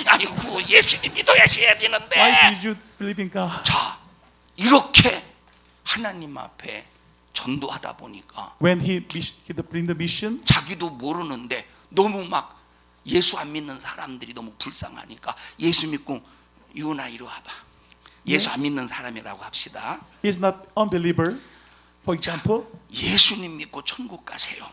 아니고 예수님 믿어야지 해야 되는데. Why did you believe in God? 자, 이렇게 하나님 앞에 전도하다 보니까 When he bring the mission, 자기도 모르는데 너무 막 예수 안 믿는 사람들이 너무 불쌍하니까 예수 믿고 유나 이리 와봐. 예수 안 믿는 사람이라고 합시다. he's not unbeliever. For example, 예수님 믿고 천국 가세요.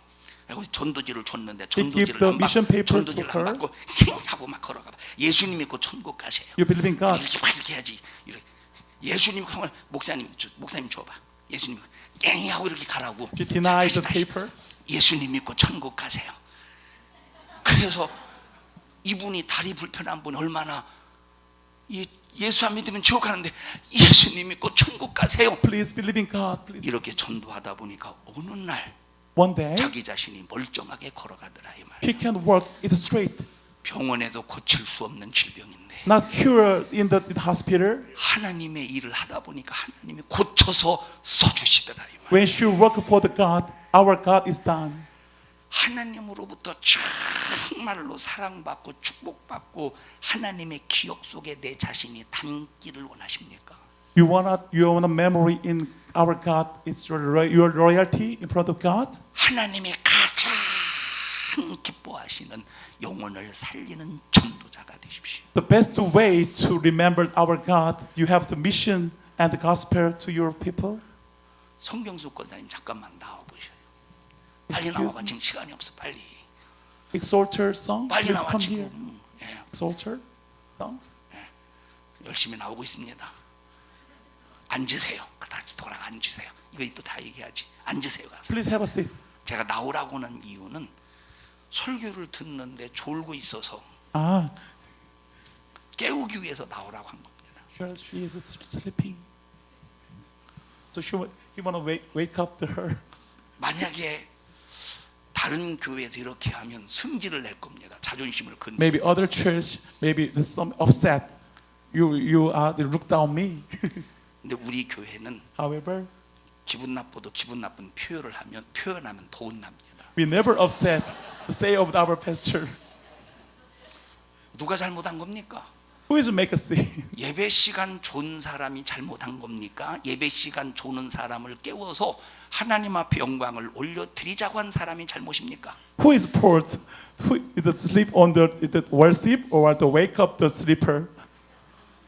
그리고 전도지를 줬는데 He give 전도지를 the 안 받고 mission paper 전도지를 to 안 her. 받고 힝 하고 막 걸어가 봐. 예수님 믿고 천국 가세요. you believe in God. 이렇게 막 이렇게 해야지. 이렇게. 예수님 목사님 줘봐. 예수님 깽이 하고 이렇게 가라고. She denied the 다시. paper. 예수님 믿고 천국 가세요. 그래서 이분이 다리 불편한 분이 얼마나 예수 안 믿으면 지옥 가는데 예수님 믿고 천국 가세요. Please believe in God. Please. 이렇게 전도하다 보니까 어느 날 One day, 자기 자신이 멀쩡하게 걸어가더라 이 말. he can walk it straight. 병원에도 고칠 수 없는 질병인데 Not cured in the hospital. 하나님의 일을 하다 보니까 하나님이 고쳐서 써주시더라 이 말. When she work for the God, our God is done. 하나님으로부터 정말로 사랑받고 축복받고 하나님의 기억 속에 내 자신이 담기를 원하십니까? You want a memory in our God. It's your loyalty in front of God. 하나님이 가장 기뻐하시는 영혼을 살리는 전도자가 되십시오. The best way to remember our God, you have the mission and the gospel to your people. 성경수 권사님 잠깐만 나와 보셔요. 빨리 Excuse 나와봐. me? 지금 시간이 없어. 빨리. Exalter song, 빨리 please 나와 come 지금. here. 예, Exalter song. 열심히 나오고 있습니다. 앉으세요. 다시 돌아가 앉으세요. 이거 또 다 얘기하지. 앉으세요 가서. Please have a seat. 제가 나오라고 하는 이유는 설교를 듣는데 졸고 있어서 Ah, 깨우기 위해서 나오라고 한 겁니다. here she is sleeping. So he want to wake up her. 만약에 다른 교회에서 이렇게 하면 승질을 낼 겁니다. 자존심을 건. Maybe other church, maybe there's some upset. You they look down me. 근데 우리 교회는 However, 기분 나빠도 기분 나쁜 표현하면 더 혼납니다. we never upset the say of our pastor. 누가 잘못한 겁니까? Who is make a sin? 예배 시간 존 사람이 잘못한 겁니까? 예배 시간 조는 사람을 깨워서 하나님 앞에 영광을 올려드리자고 한 사람이 잘못입니까? Who is fault? Who is the sleep on the worship or to wake up the sleeper?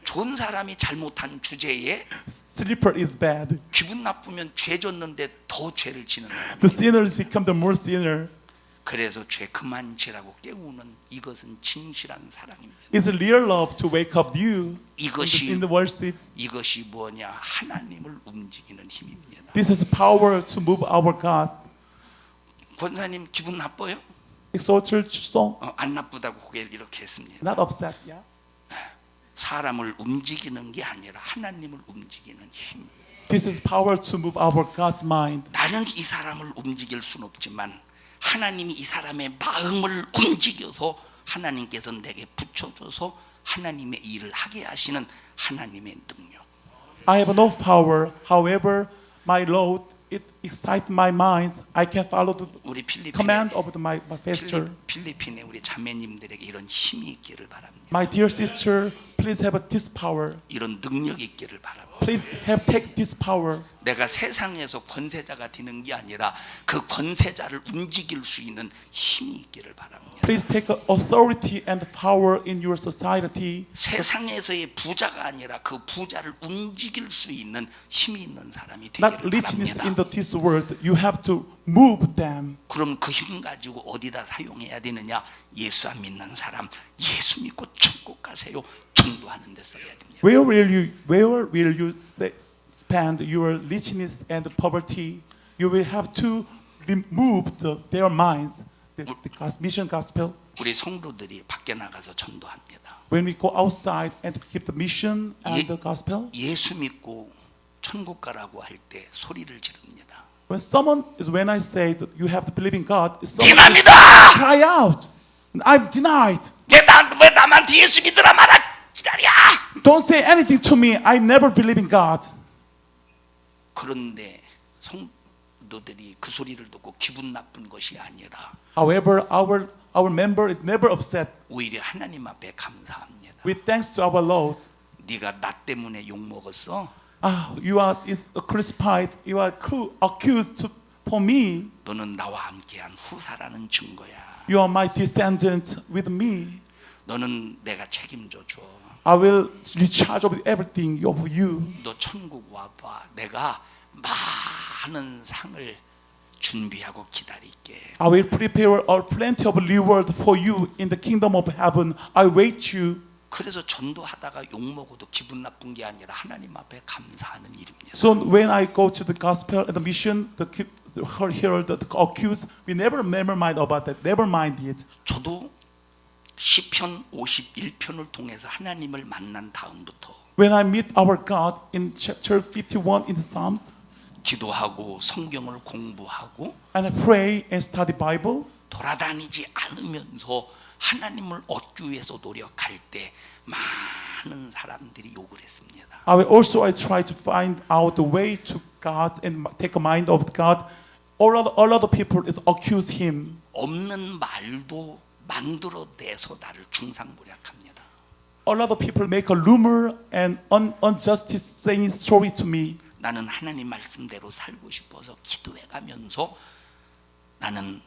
존 사람이 잘못한 주제에 Sleeper is bad. 기분 나쁘면 죄 졌는데 더 죄를 지는 사람. The sinners become the more sinner. 그래서 죄 그만 지라고 깨우는 이것은 진실한 사랑입니다. It's real love to wake up you 이것이 in the worship. 이것이 뭐냐? 하나님을 움직이는 힘입니다. This is power to move our God. 권사님 기분 나빠요? Exalter song, 안 나쁘다고 고개를 이렇게 했습니다. not upset. Yeah. 사람을 움직이는 게 아니라 하나님을 움직이는 힘. This is power to move our God's mind. 나는 이 사람을 움직일 수는 없지만 하나님이 이 사람의 마음을 움직여서 하나님께서 내게 붙여줘서 하나님의 일을 하게 하시는 하나님의 능력. I have no power. However, my Lord, it excites my mind. I can follow the 우리 command of my pastor. 필리핀의 우리 자매님들에게 이런 힘이 있기를 바랍니다. My dear sister, please have this power. 이런 능력이 있기를 바랍니다. Please take this power. 내가 세상에서 권세자가 되는 게 아니라 그 권세자를 움직일 수 있는 힘이 있기를 바랍니다. Please take authority and power in your society. 세상에서의 부자가 아니라 그 부자를 움직일 수 있는 힘이 있는 사람이 Not 되기를 richness in 바랍니다. this world. You have to move them. 그럼 그 힘 가지고 어디다 사용해야 되느냐? 예수 안 믿는 사람 예수 믿고 천국 가세요. 전도하는 데 써야 됩니다. Where will you spend your richness and poverty? You will have to remove their minds. The mission gospel. 우리 성도들이 밖에 나가서 전도합니다. When we go outside and keep the mission and 예- the gospel. 예수 믿고 천국 가라고 할 때 소리를 지릅니다. When I say that you have to believe in God, someone 디납니다. cry out. I'm denied. 왜 남한테 예수 믿으라 말아 지랄이야. Don't say anything to me. I never believe in God. 그런데 성도들이 그 소리를 듣고 기분 나쁜 것이 아니라 However, our member is never upset. 오히려 하나님 앞에 감사합니다. With thanks to our Lord. 네가 나 때문에 욕 먹었어. You are crucified. You are accused for me. 너는 나와 함께한 후사라는 증거야. You are my descendant with me. 너는 내가 책임져 줘. I will recharge of everything of you. 너 천국 와봐. 내가 많은 상을 준비하고 기다릴게. I will prepare plenty of reward for you in the kingdom of heaven. I wait you. 그래서 전도하다가 욕 먹어도 기분 나쁜 게 아니라 하나님 앞에 감사하는 일입니다. So when I go to the gospel and the mission, the accused, we never mind about that. Never mind it. 저도 시편 51편을 통해서 하나님을 만난 다음부터 When I meet our God in chapter 51 in the Psalms, 기도하고 성경을 공부하고 and I pray and study Bible, 돌아다니지 않으면서 하나님을 얻기 위해서 노력할 때 많은 사람들이 욕을 했습니다. I try to find out the way to God and take a mind of God. All other people accuse him. 없는 말도 만들어내서 나를 중상모략합니다. a lot of people make a rumor and unjustice saying story to me. 나는 하나님 말씀대로 살고 싶어서 기도해 가면서 나는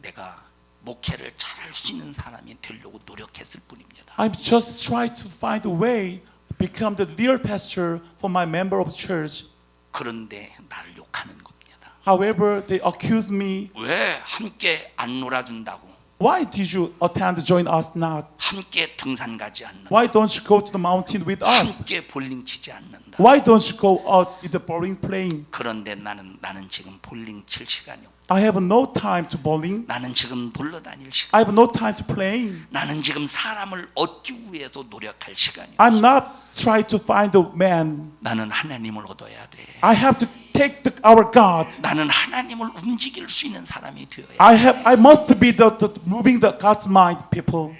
내가 목회를 잘할 수 있는 사람이 되려고 노력했을 뿐입니다. I'm just trying to find a way to become the real pastor for my member of church. 그런데 나를 욕하는 겁니다. However, they accuse me. 왜 함께 안 놀아준다고? Why did you attend join us not? 함께 등산 가지 않는다. Why don't you go to the mountain with us? 함께 볼링 치지 않는다. Why don't you go out in the bowling playing? 그런데 나는 지금 볼링 칠 시간이 없다. I have no time to bowling. 나는 지금 불러다닐 시간. I have no time to playing. 나는 지금 사람을 얻기 위해서 노력할 시간이 없어. I'm not trying to find a man. 나는 하나님을 얻어야 돼. I have to take our God. 나는 하나님을 움직일 수 있는 사람이 되어야 돼. I must be the moving the God's mind people.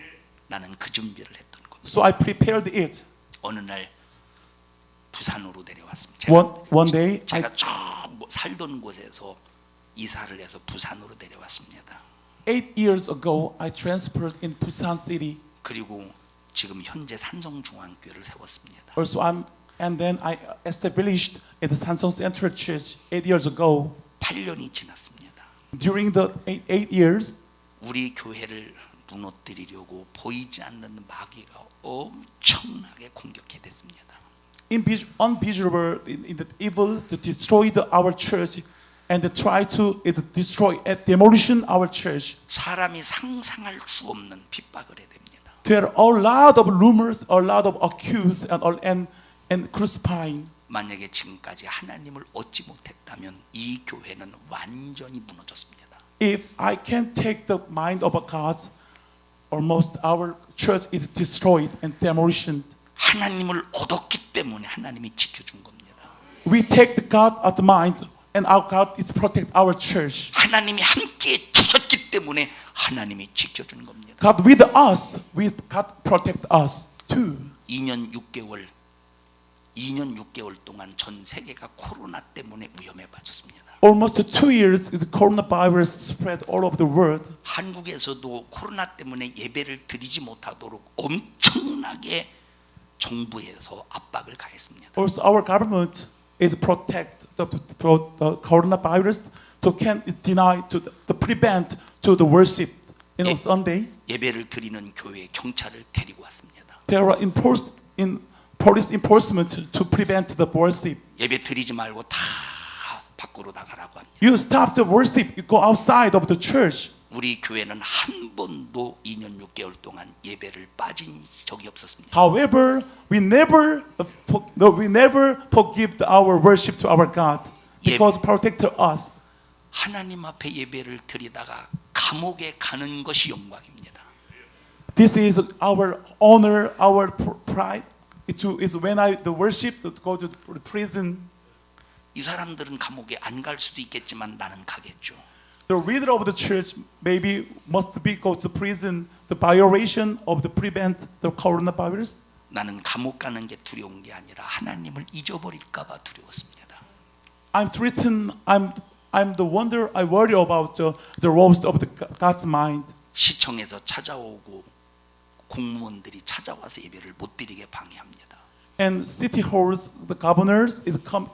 나는 그 준비를 했던 겁니다. So I prepared it. 어느 날 부산으로 내려왔습니다. One day, 제가 쭉 살던 곳에서 이사를 해서 부산으로 내려왔습니다. 8 years ago, I transferred in Busan City. 그리고 지금 현재 산성중앙교회를 세웠습니다. Also, and then I established at the Sansong Central Church 8 years ago. 8년이 지났습니다. During the 8 years, 우리 교회를 무너뜨리려고 보이지 않는 마귀가 엄청나게 공격해 댔습니다. unvisible in the evil to destroy our church and to try to destroy demolition our church. 사람이 상상할 수 없는 핍박을 해댑니다. There are a lot of rumors, a lot of accuse and crucifying. 만약에 지금까지 하나님을 얻지 못했다면 이 교회는 완전히 무너졌습니다. If I can take the mind of a God, almost our church is destroyed and demolition. 하나님을 얻었기 때문에 하나님이 지켜준 겁니다. We take the God of the mind, and our God is protect our church. 하나님이 함께 주셨기 때문에 하나님이 지켜준 겁니다. God with us, God protect us too. 2년 6개월 동안 전 세계가 코로나 때문에 위험에 빠졌습니다. Almost 2 years, the coronavirus spread all over the world. 한국에서도 코로나 때문에 예배를 드리지 못하도록 엄청나게 정부에서 압박을 가했습니다. Also, our government is protect the coronavirus to can deny to prevent to the worship. You know, Sunday 예배를 드리는 교회에 경찰을 데리고 왔습니다. there are police enforcement to prevent the worship. 예배 드리지 말고 다 밖으로 나가라고 합니다. You stop the worship, you go outside of the church. 우리 교회는 한 번도 2년 6개월 동안 예배를 빠진 적이 없었습니다. However, we never forgive our worship to our God because protect us. 하나님 앞에 예배를 드리다가 감옥에 가는 것이 영광입니다. This is our honor, our pride. Is when the worship to go to prison. 이 사람들은 감옥에 안 갈 수도 있겠지만 나는 가겠죠. The leader of the church maybe must be go to prison. The violation of the prevent the coronavirus. 나는 감옥 가는 게 두려운 게 아니라 하나님을 잊어버릴까 봐 두려웠습니다. I'm threatened. I'm the wonder. I worry about the roast of God's mind. 시청에서 찾아오고 공무원들이 찾아와서 예배를 못 드리게 방해합니다. And city halls, the governors,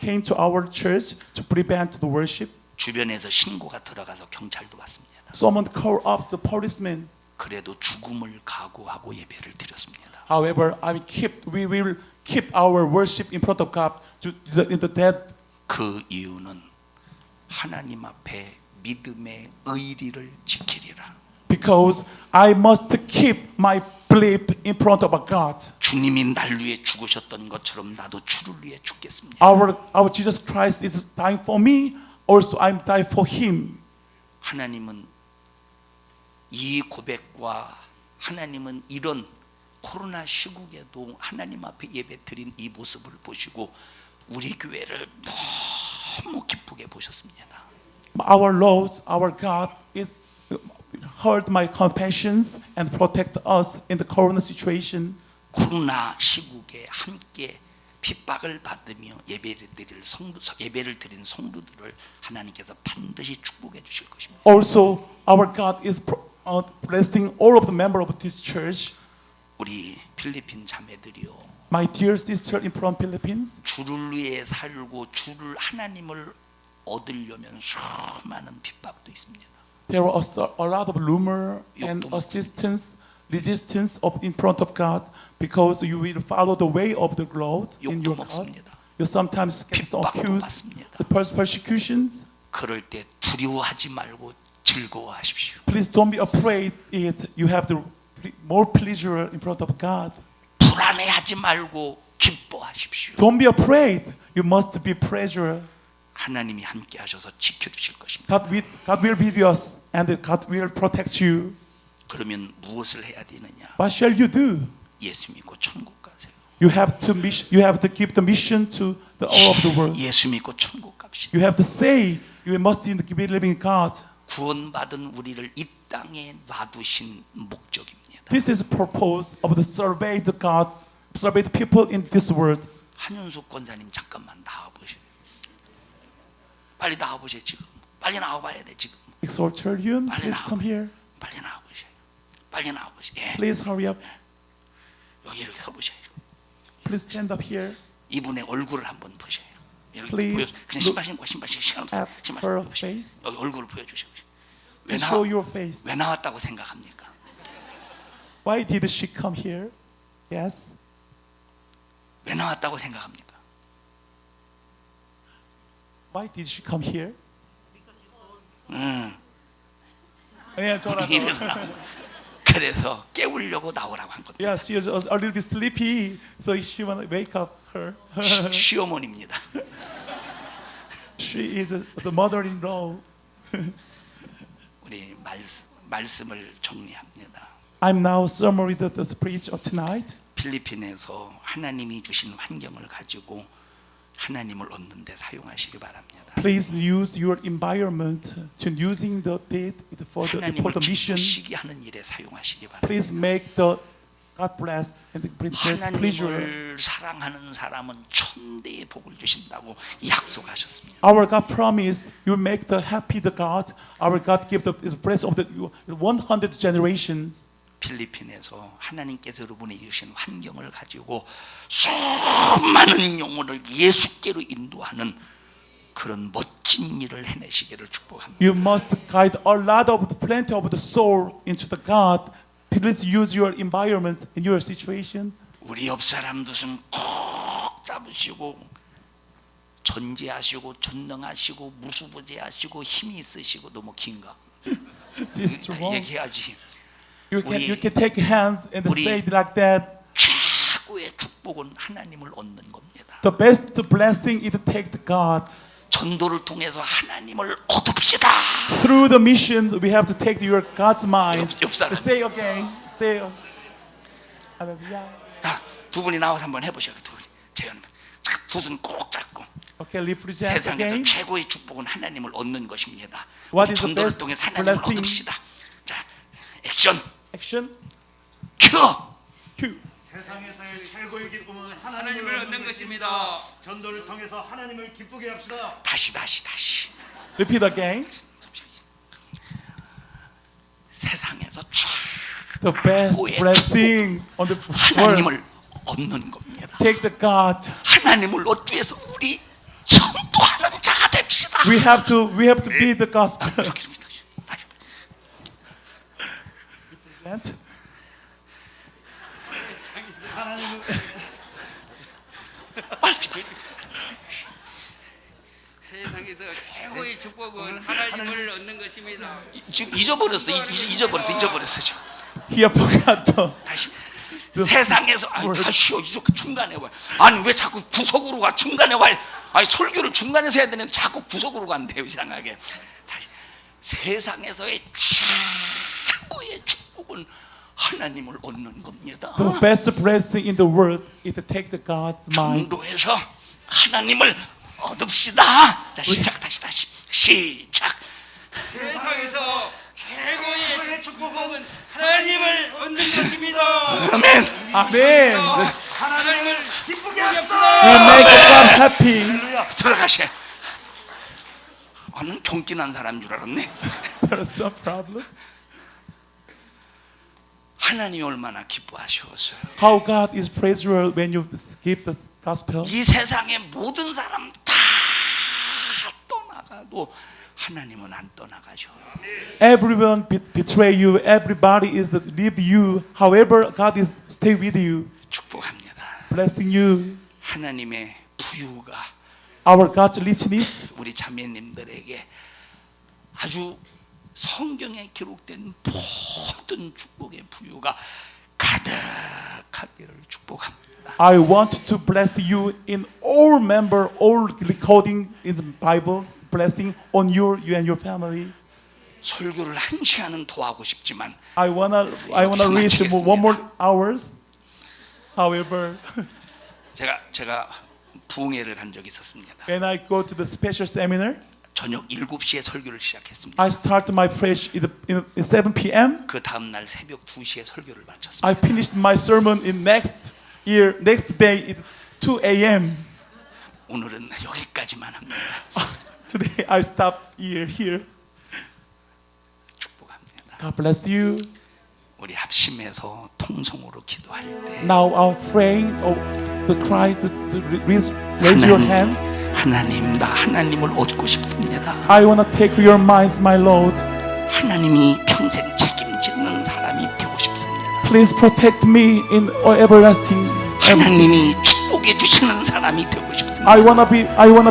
came to our church to prevent the worship. 주변에서 신고가 들어가서 경찰도 왔습니다. Someone called up the policeman. 그래도 죽음을 각오하고 예배를 드렸습니다. However, we will keep our worship in front of God in the dead. 그 이유는 하나님 앞에 믿음의 의리를 지키리라. Because I must keep my belief in front of God. 주님이 날 위해 죽으셨던 것처럼 나도 주를 위해 죽겠습니다. Our Jesus Christ is dying for me. Also, I'm dying for Him. 하나님은 이 고백과 하나님은 이런 코로나 시국에도 하나님 앞에 예배 드린 이 모습을 보시고 우리 교회를 너무 기쁘게 보셨습니다. Our Lord, our God, is heard my compassions and protect us in the corona situation. 코로나 시국에 함께 핍박을 받으며 예배를 드린 성도들을 하나님께서 반드시 축복해 주실 것입니다. Also, our God is blessing all of the members of this church 우리 필리핀 자매들이요, My dear sister in from Philippines, 주를 위해 살고 주를 하나님을 얻으려면 수많은 핍박도 있습니다. there was a lot of rumor and 욕도 resistance in front of God because you will follow the way of the Lord in 욕도 your God. 먹습니다. You sometimes get 핍박도 accused, 받습니다. the persecutions. 그럴 때 두려워하지 말고 즐거워하십시오. Please don't be afraid. You have the more pleasure in front of God. 불안해하지 말고 기뻐하십시오. Don't be afraid. You must be pleasure. 하나님이 함께 하셔서 지켜주실 것입니다. God will be with us and God will protect you. 그러면 무엇을 해야 되느냐? What shall you do? 예수 믿고 천국 가세요. You have to give the mission to all of the world. 예수 믿고 천국 갑시다. You have to say you must believe in God. 구원받은 우리를 이 땅에 놔두신 목적입니다. This is the purpose of the surveyed God, surveyed people in this world. 한윤숙 권사님 잠깐만 나와보세요. 빨리 나와보세요 지금. 빨리 나와봐야 돼 지금. Exhortation, 빨리 please 나와. come here. 빨리 나와보세요. 빨리 나와보세요. 예. Please hurry up. 여기 이렇게 서보세요. Please stand up here. 이분의 얼굴을 한번 보세요. 이렇게 Please 보여. 그냥 신발 신고 신발 신고 시간 없어요. At 신발 her 신고 보세요. face. 여기 얼굴을 보여주세요. 왜, Please 나, show your face. 왜 나왔다고 생각합니까? Why did she come here? Yes. 왜 나왔다고 생각합니까? Why did she come here? 음, 예, 저라도. 그래서 깨우려고 나오라고 한 겁니다. Yeah, she was a little bit sleepy, so she want to wake up her. 시어머니입니다. She is the mother-in-law. 우리 말씀을 정리합니다. I'm now summary the speech of tonight. 필리핀에서 하나님이 주신 환경을 가지고 하나님을 얻는 데 사용하시기 바랍니다. Please use your environment to using the date for the 하나님을 mission. 기쁘시게 하는 일에 사용하시기 바랍니다. Please make the God bless and bring pleasure. 하나님을 사랑하는 사람은 천대의 복을 주신다고 약속하셨습니다. Our God promise you make the happy the God. Our God give the bless of the 100 generations. 필리핀에서 하나님께서 여러분에게 주신 환경을 가지고 수많은 영혼을 예수께로 인도하는 그런 멋진 일을 해내시기를 축복합니다. You must guide a lot of the plenty of the soul into the God. Please use your environment in your situation. 우리 옆 사람 두손 꼭 잡으시고 전지하시고 전능하시고 무수부지하시고 힘이 있으시고 너무 긴가? This is wrong. 얘기하지. You can take hands and 우리- say it like that. 최고의 축복은 하나님을 얻는 겁니다. The best blessing is to take the God. 전도를 통해서 하나님을 얻읍시다. Through the mission, we have to take your God's mind. 옆 사람. Say again. Say. Hallelujah. 두 분이 나와서 한번 해보셔요. 두 분이 재현. 두 손 꼭 잡고 Okay, represent 세상에서 again. 최고의 축복은 하나님을 얻는 것입니다. What 우리 is the 전도를 best 통해서 하나님을 blessing? 얻읍시다. 자, 액션 Action. 켜. Cue. 세상에서의 최고의 기쁨은 하나님을 얻는 것입니다. 전도를 통해서 하나님을 기쁘게 합시다. 다시. Repeat again. 세상에서 The best 최고의 blessing on the world. 하나님을 얻는 겁니다. Take the God. 하나님을 얻기 위해서 우리 전도하는 자가 됩시다. We have to be the gospel. 이렇게 됩니다. 다시. Represent. 빨리. 세상에서 최고의 축복은 하나님을 얻는 것입니다. 지금 잊어버렸어. 지금. He forgot. 다시. 세상에서 다시요. 중간에 와. 아니 왜 자꾸 구석으로 가? 중간에 와. 아니 설교를 중간에서 해야 되는데 자꾸 구석으로 간대요. 이상하게. 다시. 세상에서의 최고의 축복은 하나님을 얻는 겁니다. The best blessing in the world is to take the God's mind. 전도해서 하나님을 얻읍시다. 자 시작. 다시. 시작. 세상에서 최고의 축복은 하나님을 얻는 것입니다. 아멘. Amen. 하나님을 기쁘게 We 합시다. make God happy. 들어가셔. 나는 경기 난 사람 줄 알았네. There's a problem. 하나님이 얼마나 기뻐하셨어요. How God is praiseworthy when you give the gospel. 이 세상의 모든 사람 다 떠나가도 하나님은 안 떠나가셔. Everyone betray you. Everybody is leave you. However, God is stay with you, 축복합니다. blessing you. 하나님의 부유가 Our God's richness 우리 자매님들에게 아주 성경에 기록된 모든 축복의 부유가 가득하기를 축복합니다. I want to bless you in all member, all recording in the Bible, blessing on you and your family. 설교를 1시간은 더 하고 싶지만 I wanna reach one more hours. However, 제가 부흥회를 간 적이 있었습니다. when I go to the special seminar, 저녁 7시에 설교를 시작했습니다. I start my preach in 7 p.m. 그 다음 날 새벽 2시에 설교를 마쳤습니다. I finished my sermon in next day at 2 a.m. 오늘은 여기까지만 합니다. Today I stop here. 축복합니다. God bless you. 우리 합심해서 통성으로 기도할 때 Now I'm praying. The cry to raise your hands. 하나님, 나 하나님을 얻고 싶습니다. I wanna take your minds, my Lord. 하나님이 평생 책임지는 사람이 되고 싶습니다. Please protect me in everlasting. 하나님이 축복해 주시는 사람이 되고 싶습니다. I wanna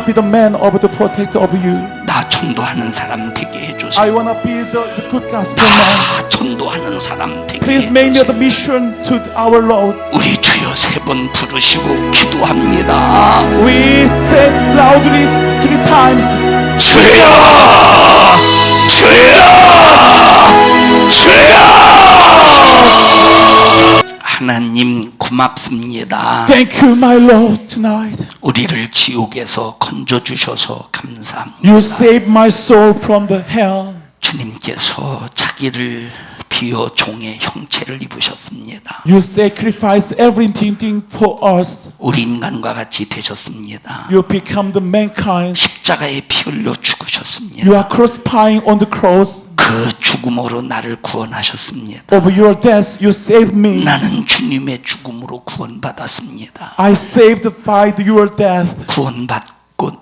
be the man of the protector of you. 나 전도하는 사람 되게 I 해주세요. wanna be the good gospel man. 나 전도하는 사람 되게 Please make me the 해주세요. mission to our Lord. 우리 주여 3번 부르시고 기도합니다. We said loudly 3 times. 주여, 주여, 주여. 하나님 고맙습니다. Thank you, my Lord, tonight. 우리를 지옥에서 건져 주셔서 감사합니다. You saved my soul from the hell. 주님께서 자기를 비어 종의 형체를 입으셨습니다. You sacrificed everything for us. 우리 인간과 같이 되셨습니다. You become the mankind. 십자가에 피 흘려 죽으셨습니다. You are crucifying on the cross. 그 죽음으로 나를 구원하셨습니다. Of your death, you saved me. 나는 주님의 죽음으로 구원받았습니다. I saved by your death.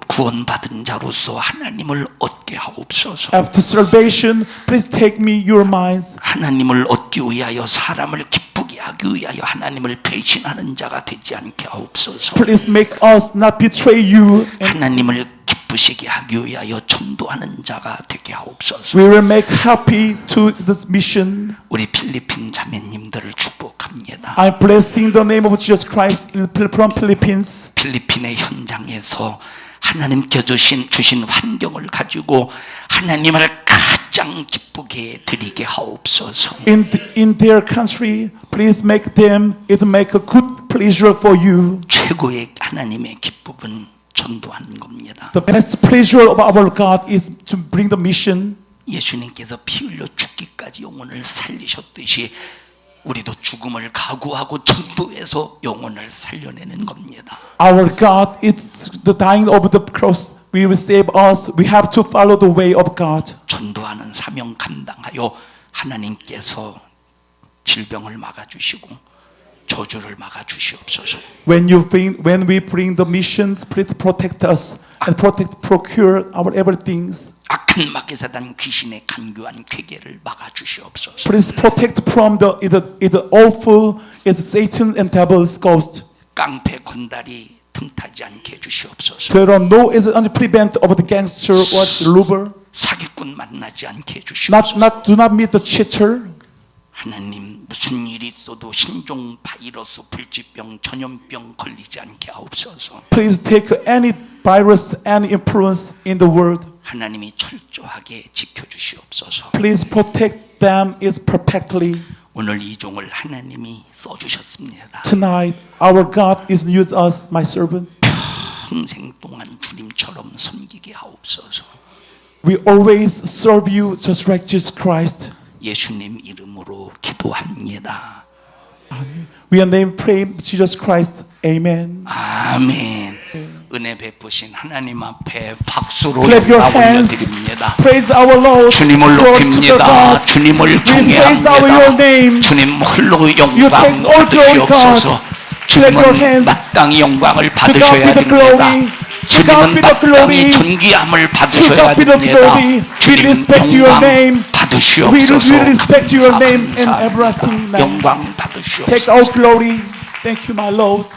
구원받은 자로서 하나님을 얻게 하옵소서. After salvation, please take me your minds. 하나님을 얻기 위하여 사람을 기쁘게 하기 위하여 하나님을 배신하는 자가 되지 않게 하옵소서. Please make us not betray you. 하나님을 기쁘시게 하기 위하여 전도하는 자가 되게 하옵소서. We will make happy to this mission. 우리 필리핀 자매님들을 축복합니다. I'm blessing the name of Jesus Christ from Philippines. 필리핀의 현장에서 하나님께 주신 환경을 가지고 하나님을 가장 기쁘게 드리게 하옵소서. In their country, please make it make a good pleasure for you. 최고의 하나님의 기쁨은 전도하는 겁니다. The best pleasure of our God is to bring the mission. 예수님께서 피 흘려 죽기까지 영혼을 살리셨듯이 우리도 죽음을 각오하고 전도해서 영혼을 살려내는 겁니다. Our God is the dying of the cross. We will save us. We have to follow the way of God. 전도하는 사명 감당하여 하나님께서 질병을 막아주시고 저주를 막아주시옵소서. When we bring the missions, please protect us and procure our everythings. 악한 마귀사단 귀신의 간교한 괴계를 막아주시옵소서. Please protect from the awful Satan and devil's ghost. 깡패 건달이 틈타지 않게 해주시옵소서. There are no prevent of the gangster or the robber. 사기꾼 만나지 않게 해주시옵소서. Do not meet the cheater. 하나님 무슨 일이 있어도 신종 바이러스 불치병 전염병 걸리지 않게 하옵소서. Please take any virus, any influence in the world. 하나님이 철저하게 지켜주시옵소서. Please protect them is perfectly. 오늘 이 종을 하나님이 써주셨습니다. Tonight, our God is use us, my servant. 평생 동안 주님처럼 섬기게 하옵소서. We always serve you just like Jesus Christ. 예수님 이름으로 기도합니다. We are named pray Jesus Christ. Amen. 아멘. 은혜 은혜 베푸신 하나님 앞에 박수로 Clap your 영광 hands. 올려드립니다. Praise our Lord. 주님을 Glory to the 높입니다. God. 주님을 We praise our your 경외합니다. name. 주님 홀로 You 영광 take all glory, 받으시옵소서. God. Clap your 주님은 hands. 마땅히 영광을 To God be 받으셔야 the 됩니다. glory. To God 주님은 be the glory. 마땅히 존귀함을 To 받으셔야 God be the 됩니다. glory. We 주님 respect your name. 영광 받으시옵소서. We respect your 감사, name and 감사합니다. everlasting name. 영광 Take 받으시옵소서. all glory. Thank you, my Lord.